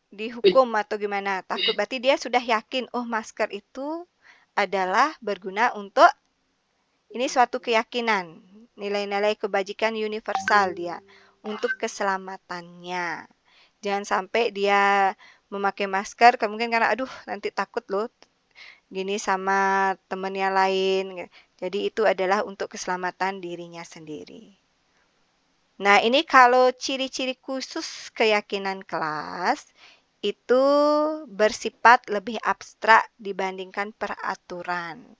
dihukum atau gimana. Takut, berarti dia sudah yakin, masker itu adalah berguna untuk, ini suatu keyakinan, nilai-nilai kebajikan universal dia, untuk keselamatannya. Jangan sampai dia memakai masker, mungkin karena nanti takut loh, gini sama temennya lain. Jadi itu adalah untuk keselamatan dirinya sendiri. Nah, ini kalau ciri-ciri khusus keyakinan kelas itu bersifat lebih abstrak dibandingkan peraturan.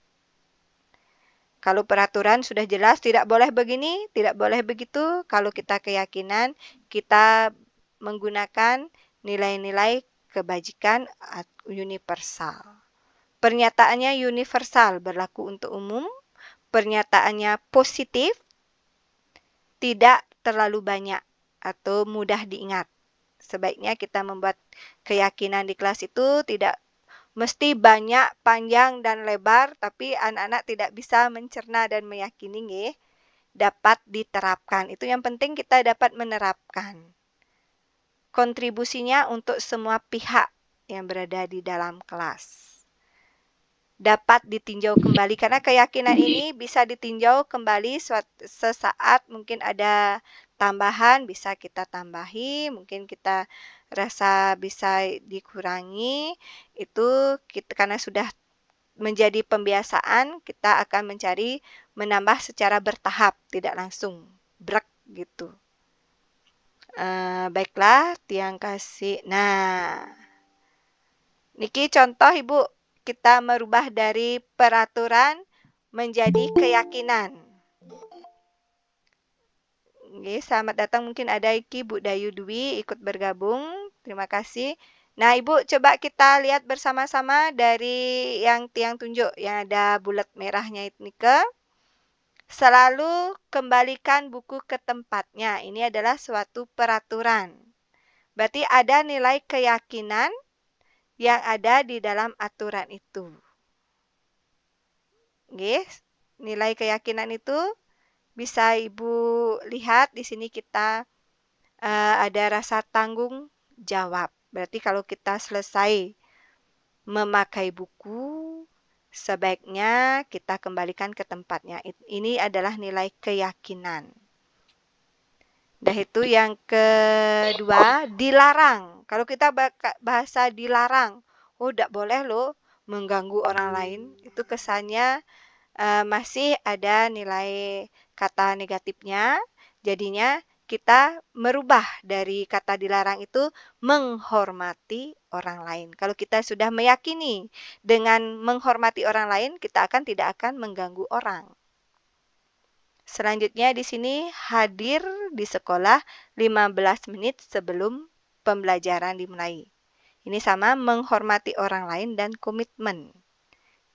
Kalau peraturan sudah jelas, tidak boleh begini, tidak boleh begitu. Kalau kita keyakinan, kita menggunakan nilai-nilai kebajikan universal. Pernyataannya universal, berlaku untuk umum. Pernyataannya positif, tidak terlalu banyak atau mudah diingat. Sebaiknya kita membuat keyakinan di kelas itu tidak mesti banyak, panjang, dan lebar, tapi anak-anak tidak bisa mencerna dan meyakini, nggih, dapat diterapkan. Itu yang penting kita dapat menerapkan. Kontribusinya untuk semua pihak yang berada di dalam kelas. Dapat ditinjau kembali, karena keyakinan ini bisa ditinjau kembali sesaat, mungkin ada tambahan, bisa kita tambahi, mungkin kita rasa bisa dikurangi, itu kita karena sudah menjadi pembiasaan, kita akan mencari menambah secara bertahap, tidak langsung brek gitu. Baiklah, Tiang kasih. Nah, niki contoh Ibu, kita merubah dari peraturan menjadi keyakinan. Oke, selamat datang, mungkin ada Iki Bu Dayu Dwi ikut bergabung. Terima kasih. Nah, Ibu coba kita lihat bersama-sama dari yang Tiang tunjuk yang ada bulat merahnya ini ke. Selalu kembalikan buku ke tempatnya. Ini adalah suatu peraturan. Berarti ada nilai keyakinan yang ada di dalam aturan itu. Oke, nilai keyakinan itu bisa Ibu lihat di sini kita ada rasa tanggung jawab. Berarti kalau kita selesai memakai buku, sebaiknya kita kembalikan ke tempatnya. Ini adalah nilai keyakinan. Dah itu yang kedua, dilarang. Kalau kita bahasa dilarang, oh tidak boleh loh mengganggu orang lain. Itu kesannya masih ada nilai kata negatifnya. Jadinya kita merubah dari kata dilarang itu menghormati orang lain. Kalau kita sudah meyakini dengan menghormati orang lain, kita tidak akan mengganggu orang. Selanjutnya di sini hadir di sekolah 15 menit sebelum pembelajaran dimulai. Ini sama menghormati orang lain dan komitmen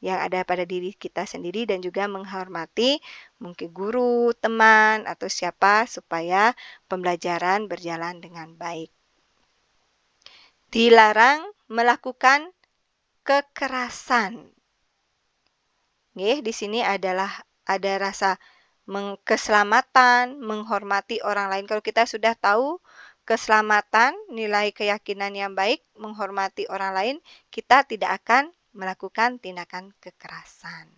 yang ada pada diri kita sendiri dan juga menghormati mungkin guru, teman, atau siapa supaya pembelajaran berjalan dengan baik. Dilarang melakukan kekerasan. Nggih, di sini adalah ada rasa keselamatan, menghormati orang lain. Kalau kita sudah tahu keselamatan, nilai keyakinan yang baik, menghormati orang lain, kita tidak akan melakukan tindakan kekerasan.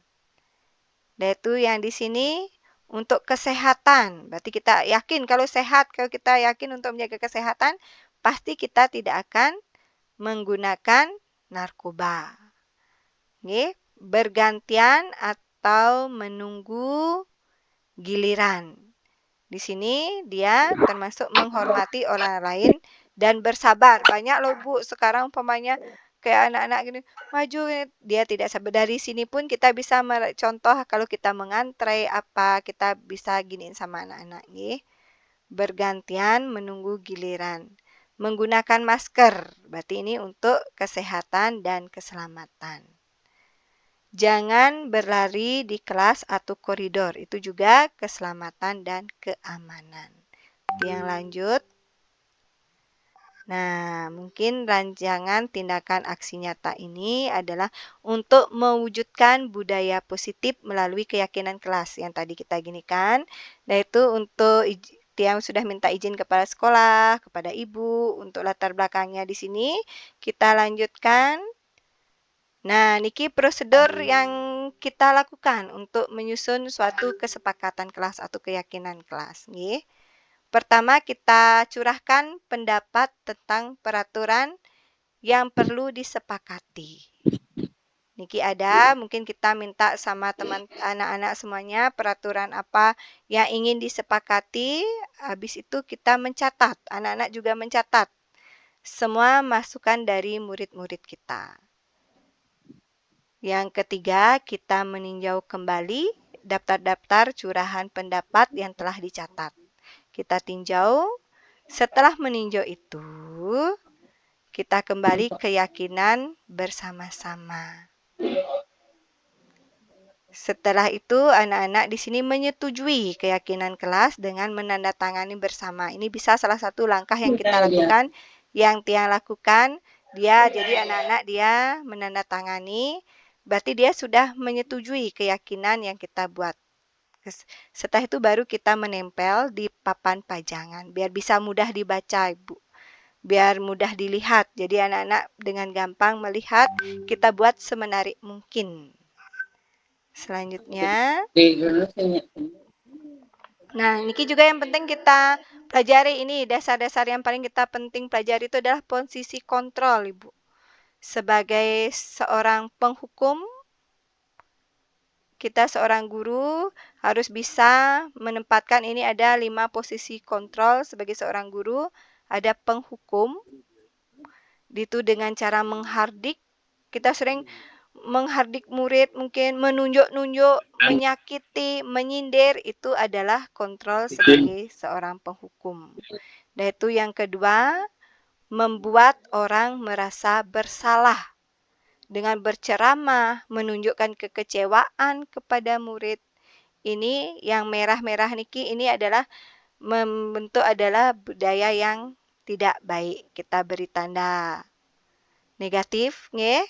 Dan itu yang di sini untuk kesehatan. Berarti kita yakin kalau sehat, kalau kita yakin untuk menjaga kesehatan, pasti kita tidak akan menggunakan narkoba. Nggih, bergantian atau menunggu giliran. Di sini dia termasuk menghormati orang lain dan bersabar. Banyak loh Bu, sekarang umpamanya kayak anak-anak gini, maju, dia tidak sabar. Dari sini pun kita bisa contoh kalau kita mengantre apa, kita bisa giniin sama anak-anak. Bergantian menunggu giliran. Menggunakan masker, berarti ini untuk kesehatan dan keselamatan. Jangan berlari di kelas atau koridor. Itu juga keselamatan dan keamanan. Yang lanjut. Nah, mungkin rancangan tindakan aksi nyata ini adalah untuk mewujudkan budaya positif melalui keyakinan kelas yang tadi kita ginikan. Dan itu untuk yang sudah minta izin kepada sekolah, kepada ibu, untuk latar belakangnya di sini. Kita lanjutkan. Nah, niki prosedur yang kita lakukan untuk menyusun suatu kesepakatan kelas atau keyakinan kelas. Nggih. Pertama, kita curahkan pendapat tentang peraturan yang perlu disepakati. Niki ada, mungkin kita minta sama teman anak-anak semuanya peraturan apa yang ingin disepakati. Habis itu kita mencatat, anak-anak juga mencatat semua masukan dari murid-murid kita. Yang ketiga, kita meninjau kembali daftar-daftar curahan pendapat yang telah dicatat. Kita tinjau. Setelah meninjau itu, kita kembali keyakinan bersama-sama. Setelah itu, anak-anak di sini menyetujui keyakinan kelas dengan menandatangani bersama. Ini bisa salah satu langkah yang kita lakukan, yang Tiang lakukan. Jadi anak-anak dia menandatangani, berarti dia sudah menyetujui keyakinan yang kita buat. Setelah itu baru kita menempel di papan pajangan, biar bisa mudah dibaca, Ibu. Biar mudah dilihat. Jadi anak-anak dengan gampang melihat, kita buat semenarik mungkin. Selanjutnya. Nah, ini juga yang penting kita pelajari ini. Dasar-dasar yang paling kita penting pelajari itu adalah posisi kontrol, Ibu. Sebagai seorang penghukum, kita seorang guru harus bisa menempatkan ini ada 5 posisi kontrol sebagai seorang guru. Ada penghukum, itu dengan cara menghardik. Kita sering menghardik murid, mungkin menunjuk-nunjuk, menyakiti, menyindir, itu adalah kontrol sebagai seorang penghukum. Dan itu yang kedua, membuat orang merasa bersalah. Dengan berceramah, menunjukkan kekecewaan kepada murid. Ini yang merah-merah niki, ini adalah membentuk adalah budaya yang tidak baik. Kita beri tanda negatif, nggih.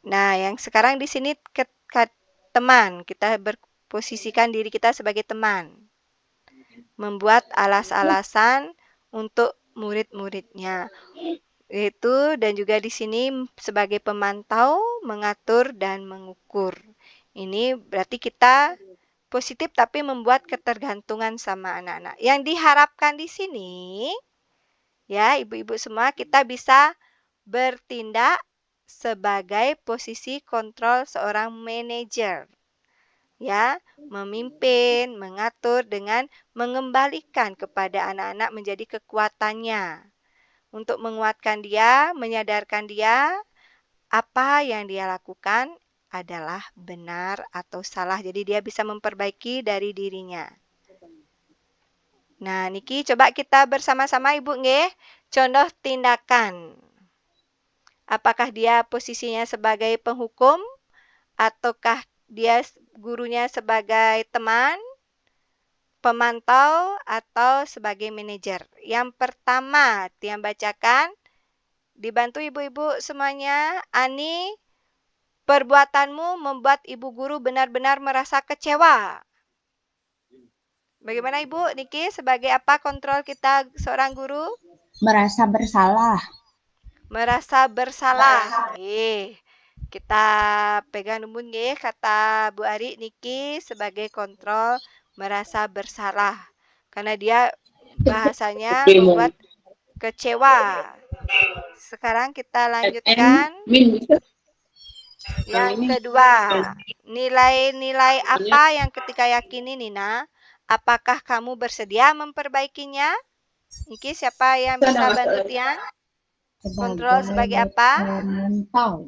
Nah, yang sekarang di sini teman, kita berposisikan diri kita sebagai teman. Membuat alas-alasan untuk murid-muridnya. Itu dan juga di sini sebagai pemantau, mengatur dan mengukur. Ini berarti kita positif tapi membuat ketergantungan sama anak-anak. Yang diharapkan di sini, ya ibu-ibu semua, kita bisa bertindak sebagai posisi kontrol seorang manajer. Ya, memimpin, mengatur dengan mengembalikan kepada anak-anak menjadi kekuatannya. Untuk menguatkan dia, menyadarkan dia apa yang dia lakukan adalah benar atau salah. Jadi dia bisa memperbaiki dari dirinya. Nah, niki coba kita bersama-sama Ibu nggih. Contoh tindakan. Apakah dia posisinya sebagai penghukum ataukah dia gurunya sebagai teman, pemantau atau sebagai manajer. Yang pertama, Tiang bacakan. Dibantu ibu-ibu semuanya. Ani, perbuatanmu membuat ibu guru benar-benar merasa kecewa. Bagaimana Ibu Niki, sebagai apa kontrol kita seorang guru? Merasa bersalah. Merasa bersalah. Kita pegang dulu nggih kata Bu Ari Niki sebagai kontrol merasa bersalah. Karena dia bahasanya membuat kecewa. Sekarang kita lanjutkan. Yang kedua, nilai-nilai apa yang ketika yakini Nina? Apakah kamu bersedia memperbaikinya? Niki, siapa yang bisa bantu Tiang? Kontrol sebagai apa? Pemantau.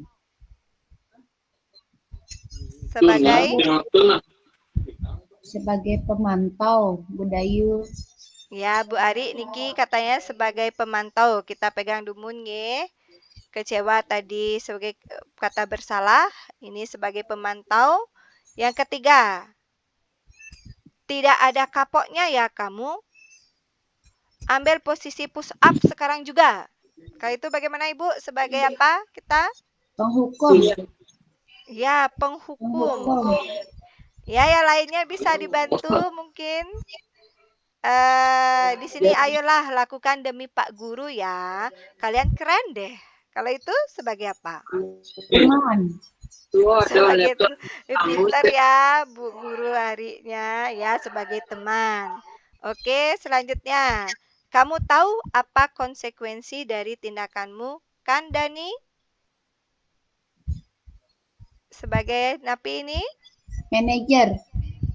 Sebagai pemantau, Bu Dayu. Ya, Bu Ari, Niki katanya sebagai pemantau. Kita pegang dumun nggih. Kecewa tadi sebagai kata bersalah, ini sebagai pemantau. Yang ketiga, tidak ada kapoknya ya kamu. Ambil posisi push up sekarang juga. Kalau itu bagaimana Ibu? Sebagai apa kita? Penghukum. Ya, penghukum. Ya, yang lainnya bisa dibantu mungkin. Di sini ayolah lakukan demi Pak Guru ya. Kalian keren deh. Kalau itu sebagai apa? Teman. Sebagai pintar ya Bu Guru harinya ya, sebagai teman. Oke, selanjutnya. Kamu tahu apa konsekuensi dari tindakanmu kan Dani? Sebagai napi ini? Manajer.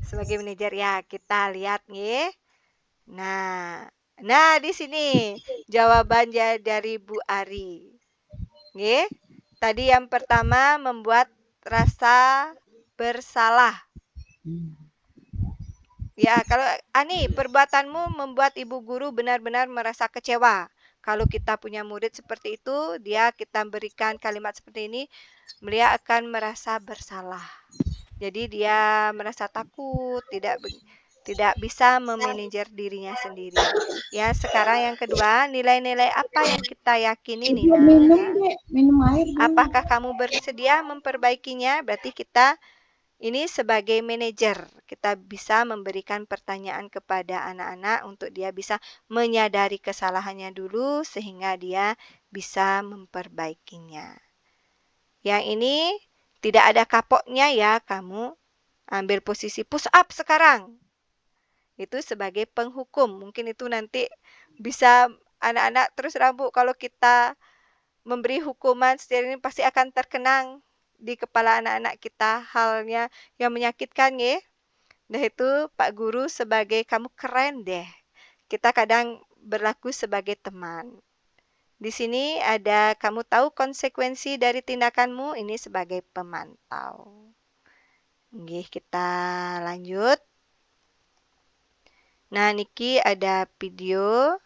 Sebagai manajer ya, kita lihat nih. Nah, di sini jawabannya dari Bu Ari. Nggih. Tadi yang pertama membuat rasa bersalah. Ya, kalau Ani, perbuatanmu membuat ibu guru benar-benar merasa kecewa. Kalau kita punya murid seperti itu, kita berikan kalimat seperti ini, dia akan merasa bersalah. Jadi dia merasa takut, tidak bisa memanajer dirinya sendiri. Ya, sekarang yang kedua, nilai-nilai apa yang kita yakini nih, Ibu minum, Dek. Minum air dulu. apakah kamu bersedia memperbaikinya? Berarti kita ini sebagai manajer, kita bisa memberikan pertanyaan kepada anak-anak untuk dia bisa menyadari kesalahannya dulu sehingga dia bisa memperbaikinya. Yang ini tidak ada kapoknya ya, kamu ambil posisi push up sekarang. Itu sebagai penghukum. Mungkin itu nanti bisa anak-anak terus rambut kalau kita memberi hukuman seperti ini pasti akan terkenang di kepala anak-anak kita halnya yang menyakitkan ya. Dah itu Pak Guru sebagai kamu keren deh. Kita kadang berlaku sebagai teman. Di sini ada kamu tahu konsekuensi dari tindakanmu ini sebagai pemantau. Nggih, kita lanjut. Nah, niki ada video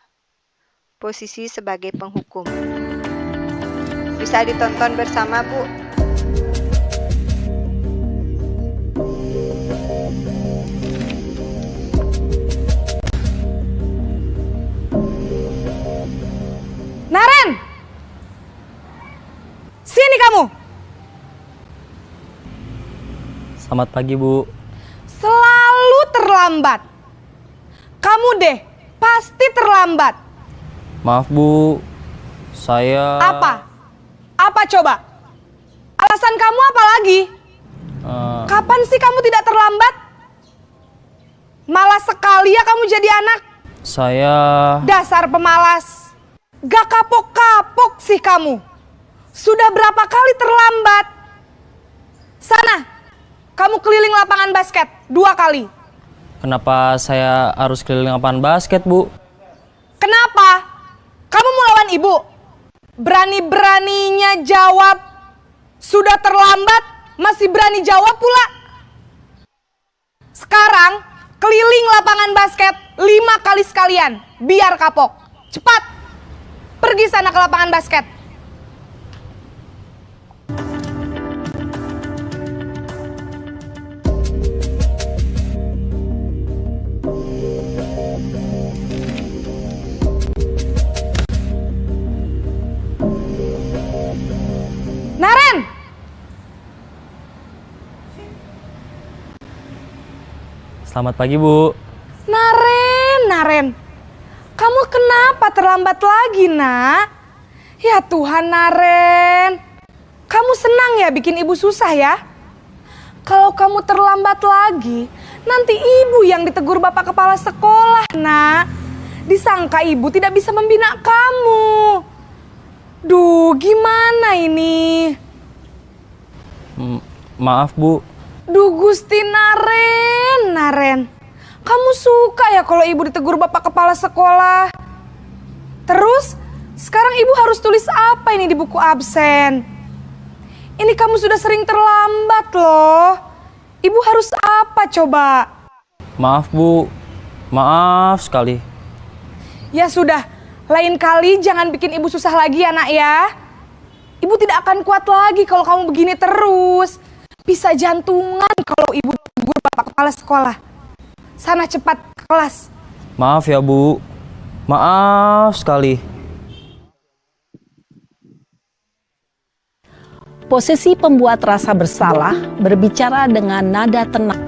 posisi sebagai penghukum. Bisa ditonton bersama, Bu. Naren! Sini kamu! Selamat pagi, Bu. Selalu terlambat. Kamu deh, pasti terlambat. Maaf, Bu. Saya... Apa? Apa coba? Alasan kamu apa lagi? Kapan sih kamu tidak terlambat? Malas sekali ya kamu jadi anak. Saya... Dasar pemalas. Gak kapok-kapok sih kamu. Sudah berapa kali terlambat? Sana, kamu keliling lapangan basket 2 kali. Kenapa saya harus keliling lapangan basket, Bu? Kenapa? Kamu mau lawan ibu? Berani-beraninya jawab. Sudah terlambat, masih berani jawab pula. Sekarang, keliling lapangan basket 5 kali sekalian. Biar kapok. Cepat! Pergi sana ke lapangan basket. Naren! Selamat pagi, Bu. Naren. Kamu kenapa terlambat lagi, nak? Ya Tuhan, Naren. Kamu senang ya bikin ibu susah ya? Kalau kamu terlambat lagi, nanti ibu yang ditegur bapak kepala sekolah, nak. Disangka ibu tidak bisa membina kamu. Duh, gimana ini? Maaf, Bu. Duh, Gusti Naren. Kamu suka ya kalau ibu ditegur bapak kepala sekolah? Terus, sekarang ibu harus tulis apa ini di buku absen? Ini kamu sudah sering terlambat loh. Ibu harus apa coba? Maaf, Bu. Maaf sekali. Ya sudah, lain kali jangan bikin ibu susah lagi ya, nak ya. Ibu tidak akan kuat lagi kalau kamu begini terus. Bisa jantungan kalau ibu ditegur bapak kepala sekolah. Sana cepat ke kelas. Maaf ya, Bu. Maaf sekali. Posisi pembuat rasa bersalah berbicara dengan nada tenang.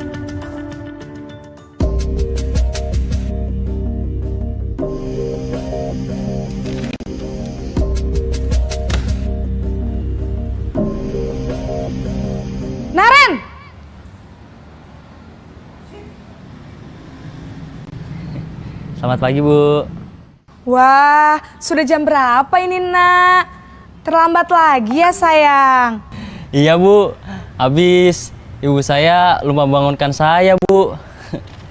Naren! Selamat pagi, Bu. Wah, sudah jam berapa ini, nak? Terlambat lagi ya, sayang? Iya, Bu. Habis ibu saya lupa bangunkan saya, Bu.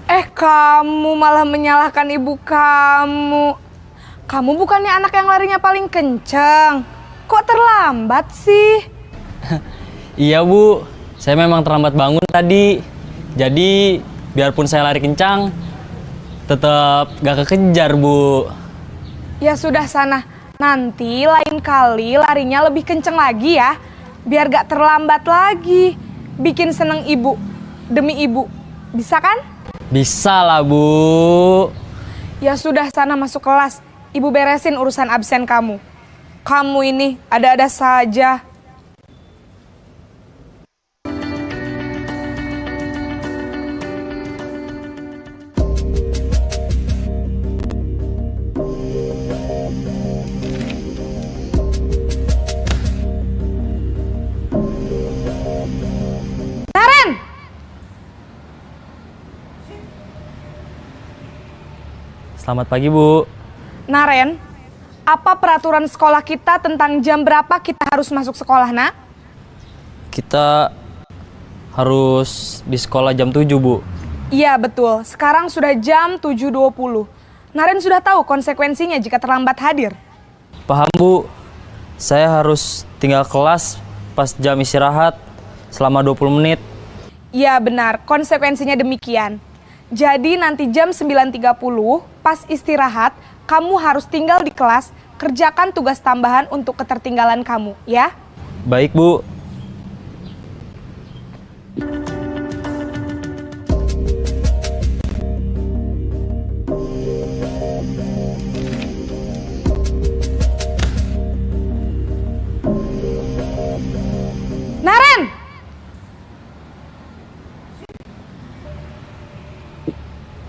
Kamu malah menyalahkan ibu kamu. Kamu bukannya anak yang larinya paling kenceng. Kok terlambat sih? Iya, Bu. Saya memang terlambat bangun tadi. Jadi biarpun saya lari kencang, tetap gak kekejar, Bu. Ya sudah sana, nanti lain kali larinya lebih kenceng lagi ya. Biar gak terlambat lagi. Bikin seneng ibu, demi ibu. Bisa kan? Bisa lah, Bu. Ya sudah sana masuk kelas. Ibu beresin urusan absen kamu. Kamu ini ada-ada saja. Naren! Selamat pagi, Bu. Naren, apa peraturan sekolah kita tentang jam berapa kita harus masuk sekolah, nak? Kita harus di sekolah jam 7, Bu. Iya betul, sekarang sudah jam 7.20. Naren sudah tahu konsekuensinya jika terlambat hadir. Paham, Bu. Saya harus tinggal kelas pas jam istirahat selama 20 menit. Iya benar, konsekuensinya demikian. Jadi nanti jam 9.30 pas istirahat, kamu harus tinggal di kelas, kerjakan tugas tambahan untuk ketertinggalan kamu, ya? Baik, Bu. Naren!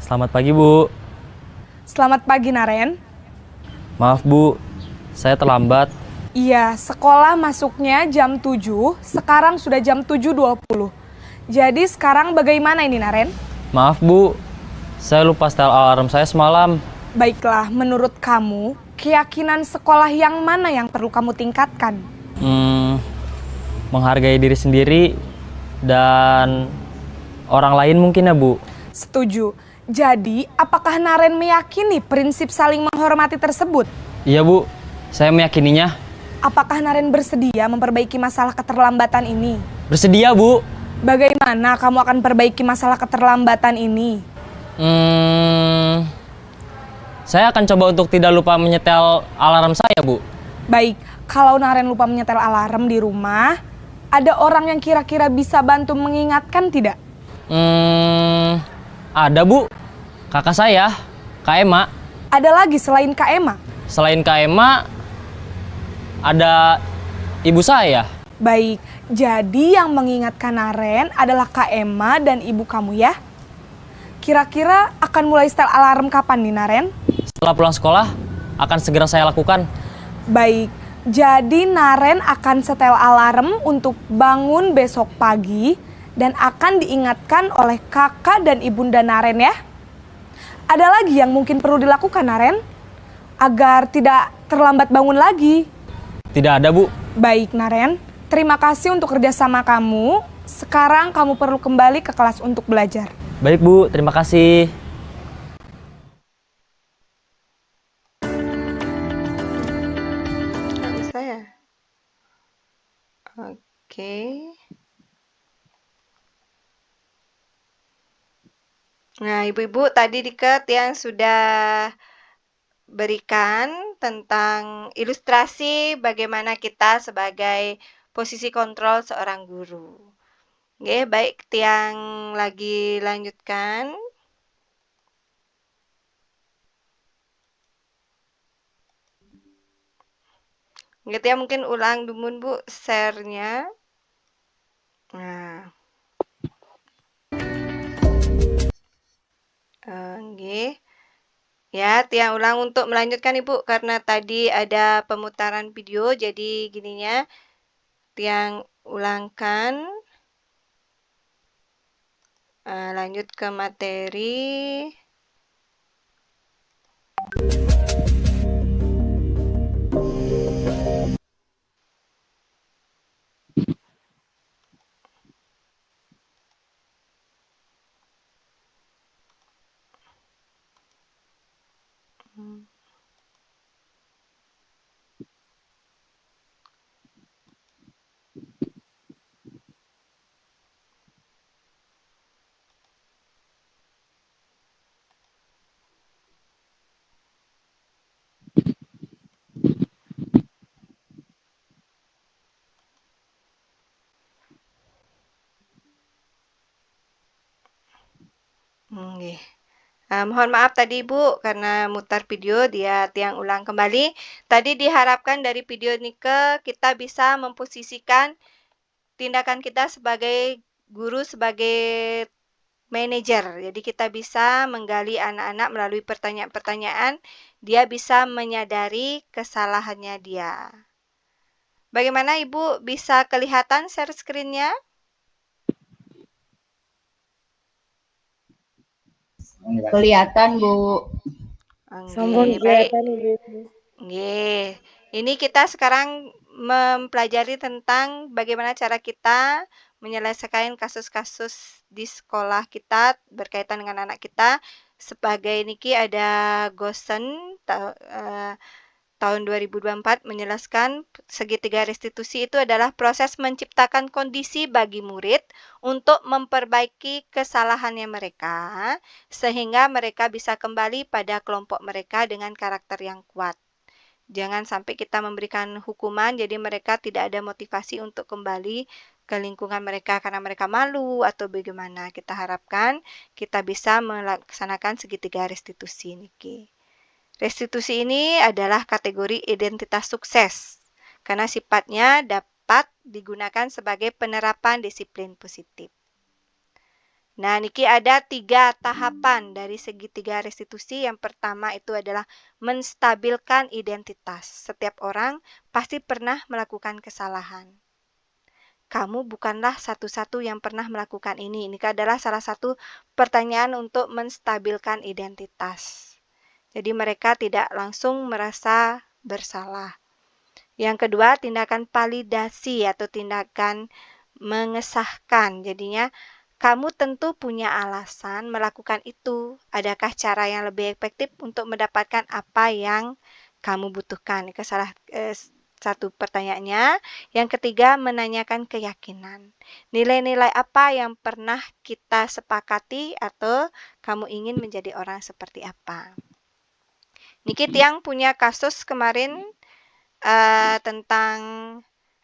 Selamat pagi, Bu. Selamat pagi, Naren. Maaf, Bu. Saya terlambat. Iya, sekolah masuknya jam 7, sekarang sudah jam 7.20. Jadi sekarang bagaimana ini, Naren? Maaf, Bu. Saya lupa setel alarm saya semalam. Baiklah, menurut kamu, keyakinan sekolah yang mana yang perlu kamu tingkatkan? Menghargai diri sendiri dan orang lain mungkin ya, Bu. Setuju. Jadi, apakah Naren meyakini prinsip saling menghormati tersebut? Iya, Bu. Saya meyakininya. Apakah Naren bersedia memperbaiki masalah keterlambatan ini? Bersedia, Bu. Bagaimana kamu akan perbaiki masalah keterlambatan ini? Saya akan coba untuk tidak lupa menyetel alarm saya, Bu. Baik, kalau Naren lupa menyetel alarm di rumah, ada orang yang kira-kira bisa bantu mengingatkan tidak? Ada, Bu. Kakak saya, Kak Ema. Ada lagi selain Kak Ema? Selain Kak Ema, ada ibu saya. Baik, jadi yang mengingatkan Naren adalah Kak Ema dan ibu kamu ya? Kira-kira akan mulai setel alarm kapan nih, Naren? Setelah pulang sekolah, akan segera saya lakukan. Baik, jadi Naren akan setel alarm untuk bangun besok pagi dan akan diingatkan oleh kakak dan ibunda Naren ya. Ada lagi yang mungkin perlu dilakukan, Naren? Agar tidak terlambat bangun lagi. Tidak ada, Bu. Baik, Naren. Terima kasih untuk kerjasama kamu. Sekarang kamu perlu kembali ke kelas untuk belajar. Baik, Bu. Terima kasih. Nggak bisa ya? Oke. Nah, ibu-ibu tadi Diket yang sudah berikan tentang ilustrasi bagaimana kita sebagai posisi kontrol seorang guru. Oke, baik Tiang lagi lanjutkan. Oke, Tiang mungkin ulang dulu Bu share-nya. Nah. Nggih. Ya, Tiang ulang untuk melanjutkan Ibu karena tadi ada pemutaran video jadi gininya Tiang ulangkan. Lanjut ke materi. Nggih. Mohon maaf tadi Ibu karena mutar video dia tiang ulang kembali. Tadi diharapkan dari video nike kita bisa memposisikan tindakan kita sebagai guru, sebagai manajer. Jadi kita bisa menggali anak-anak melalui pertanyaan-pertanyaan, dia bisa menyadari kesalahannya dia. Bagaimana Ibu bisa kelihatan share screen-nya? Kelihatan, Bu. Nggih, baik. Nggih. Ini kita sekarang mempelajari tentang bagaimana cara kita menyelesaikan kasus-kasus di sekolah kita berkaitan dengan anak kita. Sebagai niki ada Gosen tahun 2024 menjelaskan segitiga restitusi itu adalah proses menciptakan kondisi bagi murid untuk memperbaiki kesalahannya mereka sehingga mereka bisa kembali pada kelompok mereka dengan karakter yang kuat. Jangan sampai kita memberikan hukuman jadi mereka tidak ada motivasi untuk kembali ke lingkungan mereka karena mereka malu atau bagaimana. Kita harapkan kita bisa melaksanakan segitiga restitusi niki. Restitusi ini adalah kategori identitas sukses karena sifatnya dapat digunakan sebagai penerapan disiplin positif. Nah, niki ada 3 tahapan dari segitiga restitusi. Yang pertama itu adalah menstabilkan identitas. Setiap orang pasti pernah melakukan kesalahan. Kamu bukanlah satu-satu yang pernah melakukan ini. Ini adalah salah satu pertanyaan untuk menstabilkan identitas. Jadi mereka tidak langsung merasa bersalah. Yang kedua, tindakan validasi atau tindakan mengesahkan. Jadinya, kamu tentu punya alasan melakukan itu. Adakah cara yang lebih efektif untuk mendapatkan apa yang kamu butuhkan? Itu salah satu pertanyaannya. Yang ketiga, menanyakan keyakinan. Nilai-nilai apa yang pernah kita sepakati atau kamu ingin menjadi orang seperti apa? Niki tiang punya kasus kemarin tentang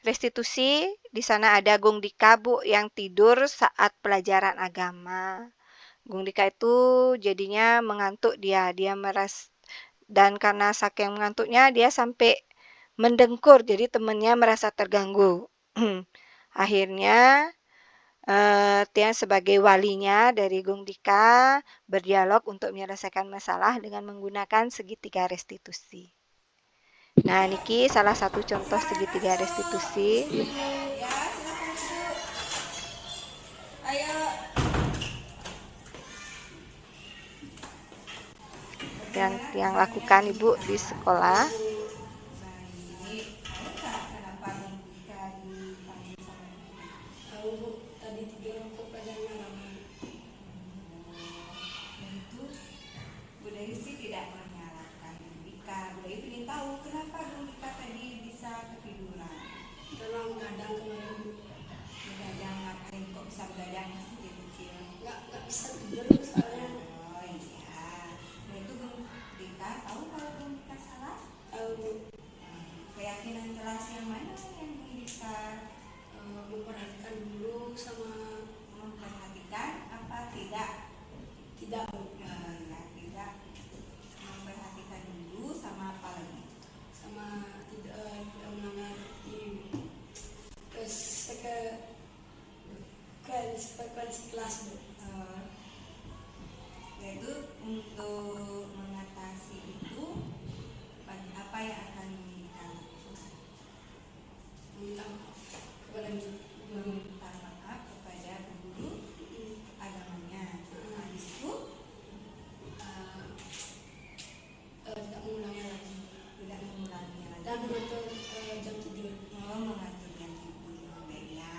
restitusi. Di sana ada Gung Dika, Bu, yang tidur saat pelajaran agama. Gung Dika itu jadinya mengantuk dia dan karena saking mengantuknya dia sampai mendengkur. Jadi temannya merasa terganggu. Akhirnya Tian sebagai walinya dari Gung Dika berdialog untuk menyelesaikan masalah dengan menggunakan segitiga restitusi. Nah, niki salah satu contoh segitiga restitusi. Yang lakukan Ibu di sekolah. Keyakinan kelas yang mana yang bisa memperhatikan dulu sama memperhatikan apa tidak tidak memperhatikan dulu sama apa lagi sama tidak frekuensi kelas, Bu. Yaitu untuk mengatasi itu apa yang akan minta maaf kepada guru agamanya. Habis itu tidak mengulanginya lagi. Dan mengatur jam tidur. Mengatur jam tidur. Ya.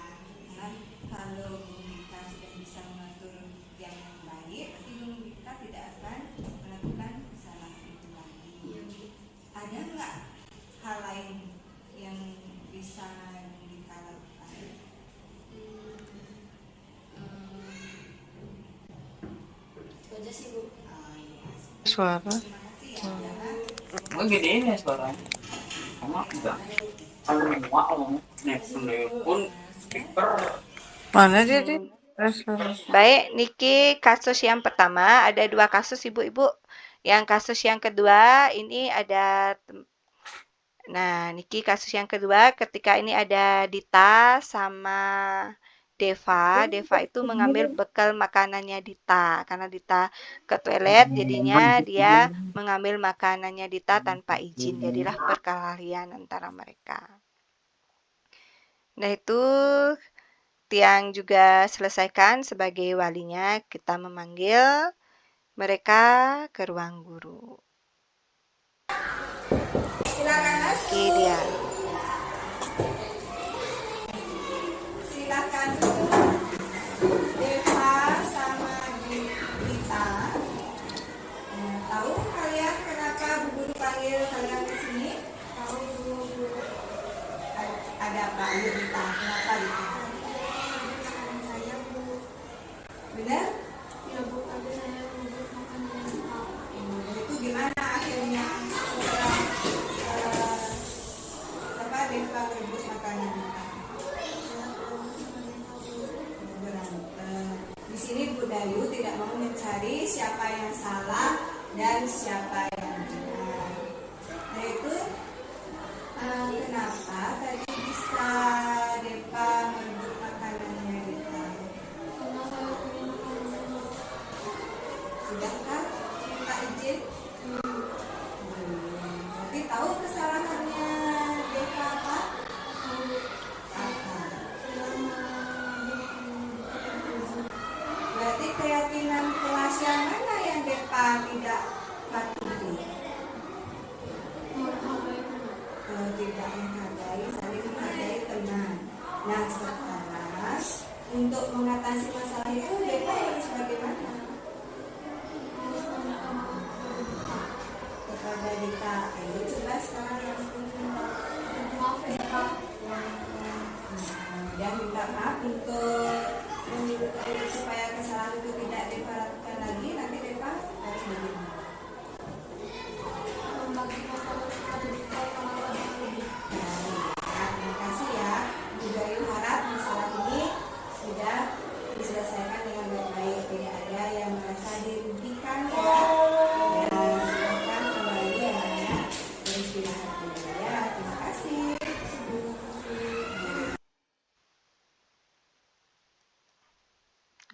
Karena kalau guru kita sudah bisa mengatur yang baik, berarti guru kita tidak akan melakukan kesalahan itu lagi. Ada nggak hal lain yang bisa kita lakukan? Itu aja sih, Bu. Suara. Oh, gedein ya suaranya. Sama enggak. Kalau mau nelpon speaker. Mana dia, Dit? Baik, Niki kasus yang pertama ada 2 kasus ibu-ibu. Yang kasus yang kedua ini ada Nah, Niki kasus yang kedua ketika ini ada Dita sama Deva. Deva itu mengambil bekal makanannya Dita karena Dita ke toilet jadinya dia mengambil makanannya Dita tanpa izin. Jadilah perkelahian antara mereka. Nah, itu Tiang juga selesaikan sebagai walinya. Kita memanggil mereka ke ruang guru. Silakan masuk. Oke, dia. Silakan Deva sama Dita. Tahu kalian kenapa Bu Guru panggil kalian ke sini? Tahu Bu? Ada apa Bu Dita? Kenapa Dita? Saya Bu. Benar? Ya Bu, ada saya rebut makanan itu gimana akhirnya setelah Deva rebut makanan Dita? Berantem. Di sini Bu Dayu tidak mau mencari siapa yang salah dan siapa yang benar. Nah itu kenapa tadi bisa Deva merebut makanannya Dita? Sudahkah minta izin? Tapi tahu kesalahannya Deva apa? Berarti keyakinan kelas yang mana yang Deva tidak patuhi? Tidak menghargai, saling menghargai teman. Nah sekarang untuk mengatasi masalah itu Deva harus bagaimana? Kepada Dita, ayo coba sekarang langsung maaf Deva. Dan minta maaf untuk supaya kesalahan itu tidak Deva lakukan lagi. Nanti Deva harus bagaimana? Membagi masalah kepada Dita yang lebih. Terima kasih ya. Bu Dayu harap masalah ini sudah diselesaikan dengan baik-baik. Tidak ada yang merasa dirugikan ya. Dan silakan kembali yang mana beristirahat dulu ya. Terima kasih.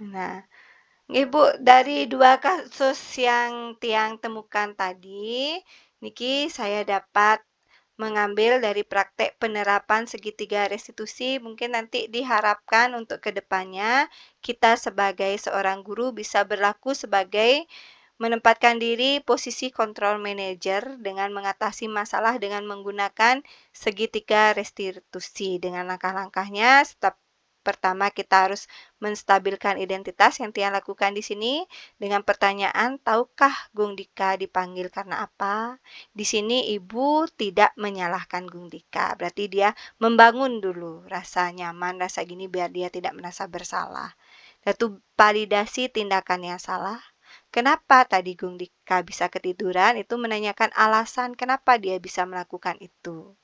Nah, Ibu, dari 2 kasus yang Tiang temukan tadi, Niki saya dapat mengambil dari praktek penerapan segitiga restitusi. Mungkin nanti diharapkan untuk kedepannya kita sebagai seorang guru bisa berlaku sebagai menempatkan diri posisi control manager dengan mengatasi masalah dengan menggunakan segitiga restitusi. Dengan langkah-langkahnya, pertama kita harus menstabilkan identitas yang Tiang lakukan di sini dengan pertanyaan, tahukah Gung Dika dipanggil karena apa? Di sini Ibu tidak menyalahkan Gung Dika, berarti dia membangun dulu rasa nyaman, rasa gini biar dia tidak merasa bersalah. Lalu validasi tindakan yang salah. Kenapa tadi Gung Dika bisa ketiduran? Itu menanyakan alasan kenapa dia bisa melakukan itu.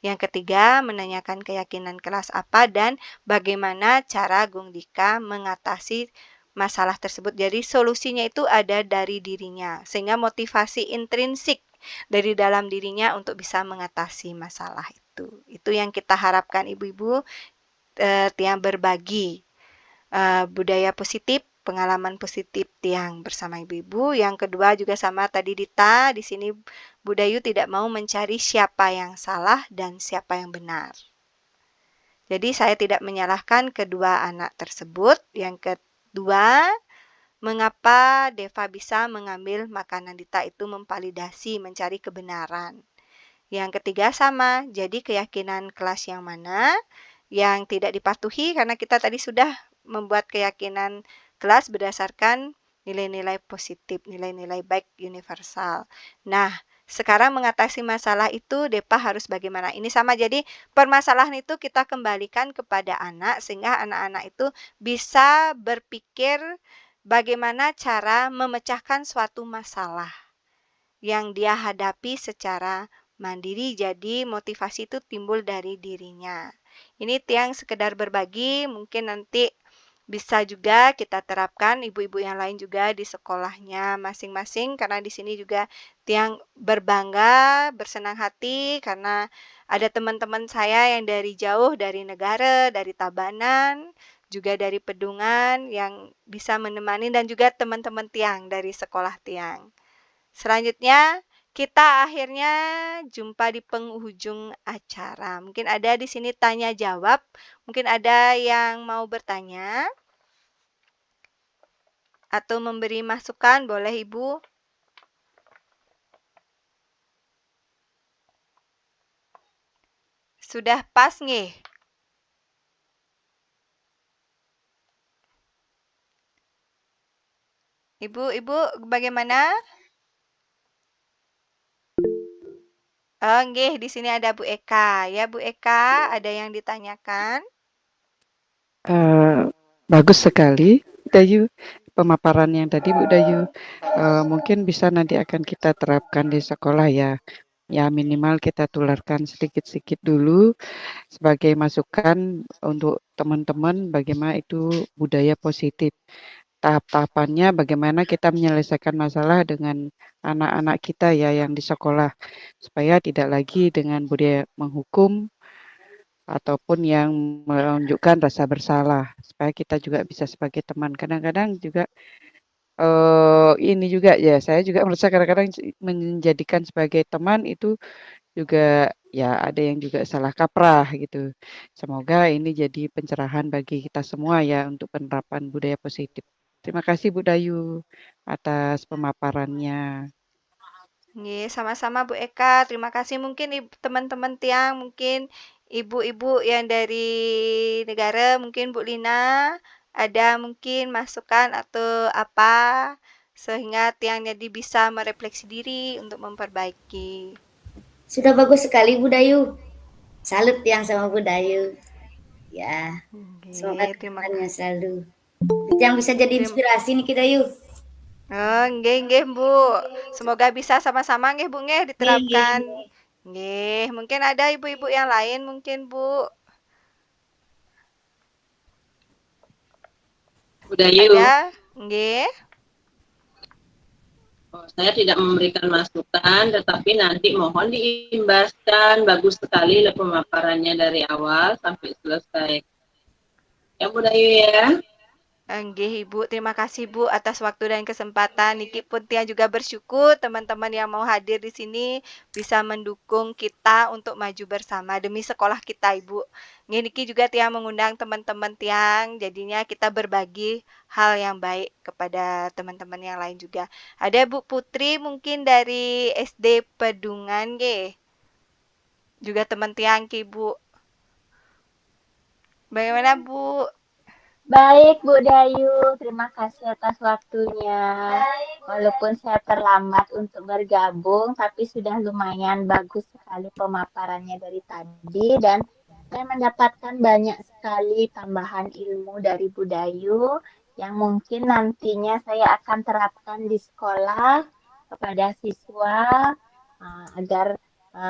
Yang ketiga, menanyakan keyakinan kelas apa dan bagaimana cara Gung Dika mengatasi masalah tersebut. Jadi solusinya itu ada dari dirinya, sehingga motivasi intrinsik dari dalam dirinya untuk bisa mengatasi masalah itu. Itu yang kita harapkan ibu-ibu Tiang berbagi budaya positif, pengalaman positif Tiang bersama ibu-ibu. Yang kedua juga sama tadi Dita, di sini Bu Dayu tidak mau mencari siapa yang salah dan siapa yang benar. Jadi saya tidak menyalahkan kedua anak tersebut. Yang kedua, mengapa Deva bisa mengambil makanan Dita itu memvalidasi, mencari kebenaran. Yang ketiga sama, jadi keyakinan kelas yang mana yang tidak dipatuhi karena kita tadi sudah membuat keyakinan kelas berdasarkan nilai-nilai positif, nilai-nilai baik universal. Nah, sekarang mengatasi masalah itu Deva harus bagaimana? Ini sama, jadi permasalahan itu kita kembalikan kepada anak sehingga anak-anak itu bisa berpikir bagaimana cara memecahkan suatu masalah yang dia hadapi secara mandiri, jadi motivasi itu timbul dari dirinya. Ini Tiang sekedar berbagi, mungkin nanti bisa juga kita terapkan ibu-ibu yang lain juga di sekolahnya masing-masing karena di sini juga Tiang berbangga, bersenang hati karena ada teman-teman saya yang dari jauh, dari negara, dari Tabanan, juga dari Pedungan yang bisa menemani dan juga teman-teman Tiang dari sekolah Tiang. Selanjutnya, kita akhirnya jumpa di penghujung acara. Mungkin ada di sini tanya jawab, mungkin ada yang mau bertanya atau memberi masukan, boleh Ibu? Sudah pas nggih? Ibu bagaimana? Oh, nggih, di sini ada Bu Eka. Ya, Bu Eka, ada yang ditanyakan? Bagus sekali, Dayu, pemaparan yang tadi Bu Dayu. Mungkin bisa nanti akan kita terapkan di sekolah ya. Ya minimal kita tularkan sedikit-sedikit dulu sebagai masukan untuk teman-teman bagaimana itu budaya positif. Tahap-tahapannya bagaimana kita menyelesaikan masalah dengan anak-anak kita ya yang di sekolah supaya tidak lagi dengan budaya menghukum ataupun yang menunjukkan rasa bersalah supaya kita juga bisa sebagai teman. Kadang-kadang juga ini juga ya saya juga merasa kadang-kadang menjadikan sebagai teman itu juga ya ada yang juga salah kaprah gitu. Semoga ini jadi pencerahan bagi kita semua ya untuk penerapan budaya positif. Terima kasih Bu Dayu atas pemaparannya. Nggih, sama-sama Bu Eka. Terima kasih mungkin teman-teman Tiang, mungkin ibu-ibu yang dari negara, mungkin Bu Lina, ada mungkin masukan atau apa sehingga Tiang jadi bisa merefleksi diri untuk memperbaiki. Sudah bagus sekali Bu Dayu. Salut Tiang sama Bu Dayu. Ya, semoga kedepannya selalu. Yang bisa jadi inspirasi nih kita yuk. Oh, nggih Bu. Semoga bisa sama-sama nggih Bu nggih diterapkan. Nggih, mungkin ada ibu-ibu yang lain mungkin Bu. Dayu. Ada? Nggih. Saya tidak memberikan masukan, tetapi nanti mohon diimbaskan. Bagus sekali pemaparannya dari awal sampai selesai. Ya Bu Dayu ya. Nggih Ibu, terima kasih Bu atas waktu dan kesempatan. Niki pun Tia juga bersyukur teman-teman yang mau hadir di sini bisa mendukung kita untuk maju bersama demi sekolah kita Ibu. Niki juga Tia mengundang teman-teman Tiang, jadinya kita berbagi hal yang baik kepada teman-teman yang lain juga. Ada Bu Putri mungkin dari SD Pedungan nggih. Juga teman Tiang Ki Bu. Bagaimana Bu? Baik Bu Dayu, terima kasih atas waktunya. Walaupun saya terlambat untuk bergabung, tapi sudah lumayan bagus sekali pemaparannya dari tadi dan saya mendapatkan banyak sekali tambahan ilmu dari Bu Dayu yang mungkin nantinya saya akan terapkan di sekolah kepada siswa agar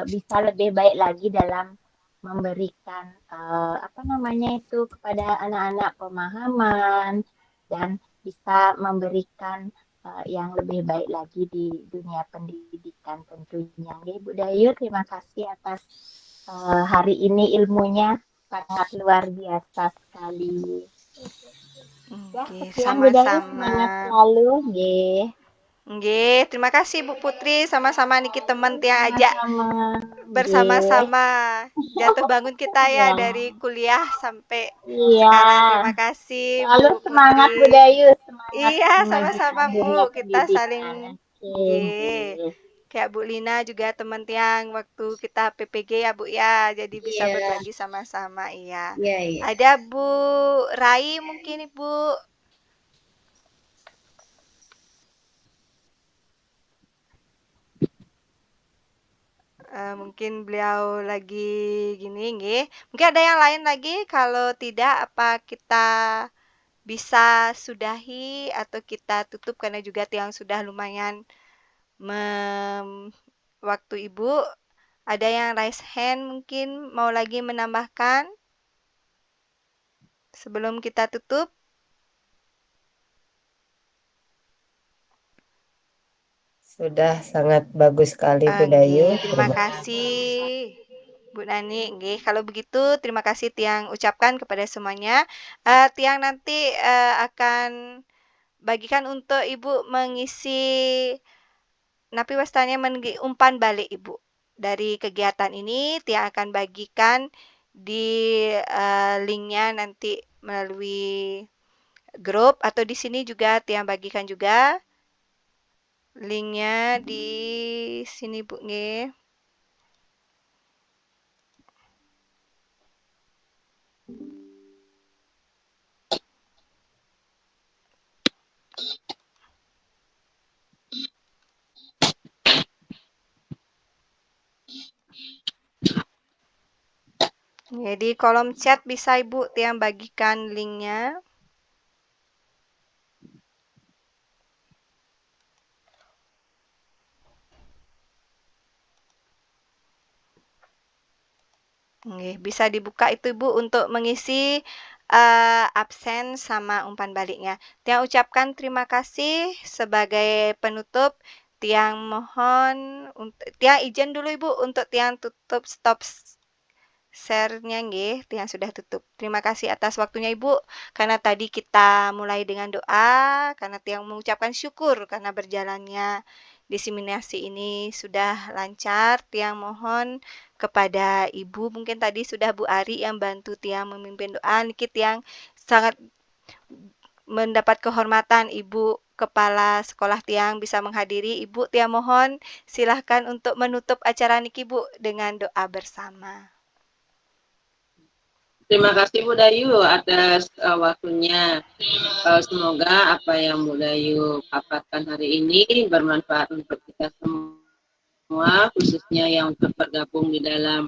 bisa lebih baik lagi dalam memberikan kepada anak-anak pemahaman dan bisa memberikan yang lebih baik lagi di dunia pendidikan tentunya. Bu Dayu, terima kasih atas hari ini ilmunya sangat luar biasa sekali. Sama-sama. Semangat selalu, nggih. Nggih, terima kasih Bu Putri, sama-sama niki teman Tiang ajak bersama-sama jatuh bangun kita ya dari kuliah sampai sekarang. Terima kasih Selalu Bu semangat Putri. Bu Dayu, semangat Iya, memajukan sama-sama Bu, dunia kita pendidikan. saling nggih. Kayak Bu Lina juga teman Tiang waktu kita PPG ya Bu ya, jadi bisa berbagi sama-sama iya. Ada Bu Rai mungkin Ibu. Mungkin beliau lagi gini nggih. Mungkin ada yang lain lagi, kalau tidak apa kita bisa sudahi atau kita tutup karena juga Tiang sudah lumayan waktu Ibu. Ada yang raise hand mungkin mau lagi menambahkan sebelum kita tutup? Sudah sangat bagus sekali Bu Dayu. Terima kasih Bu Nani. Nggih, kalau begitu terima kasih Tiang ucapkan kepada semuanya. Tiang nanti akan bagikan untuk Ibu mengisi napi wastanya umpan balik Ibu. Dari kegiatan ini Tiang akan bagikan di linknya nanti melalui grup atau di sini juga Tiang bagikan juga linknya di sini Bu nggih. Di kolom chat bisa Ibu Tiang bagikan linknya. Bisa dibuka itu Ibu untuk mengisi absen sama umpan baliknya. Tiang ucapkan terima kasih sebagai penutup. Tiang mohon, Tiang izin dulu Ibu untuk Tiang tutup stop share-nya nggih, Tiang sudah tutup. Terima kasih atas waktunya Ibu, karena tadi kita mulai dengan doa, karena Tiang mengucapkan syukur karena berjalannya diseminasi ini sudah lancar. Tiang mohon kepada Ibu, mungkin tadi sudah Bu Ari yang bantu Tiang memimpin doa, niki Tiang sangat mendapat kehormatan Ibu Kepala Sekolah Tiang bisa menghadiri. Ibu Tiang mohon silahkan untuk menutup acara niki Bu dengan doa bersama. Terima kasih Bu Dayu atas waktunya. Semoga apa yang Bu Dayu paparkan hari ini bermanfaat untuk kita semua, khususnya yang bergabung di dalam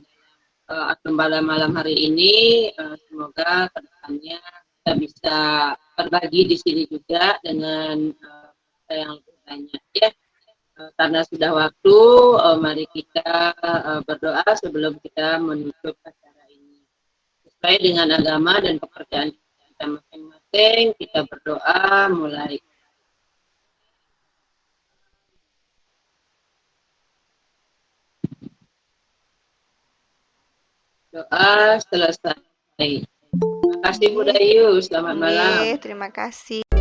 Gembala malam hari ini. Semoga kedepannya kita bisa berbagi di sini juga dengan yang lebih banyak ya. Karena sudah waktu, mari kita berdoa sebelum kita menutup acara sesuai dengan agama dan kepercayaan kita masing-masing. Kita berdoa mulai. Doa selesai. Terima kasih Bu Dayu. Selamat malam. Terima kasih.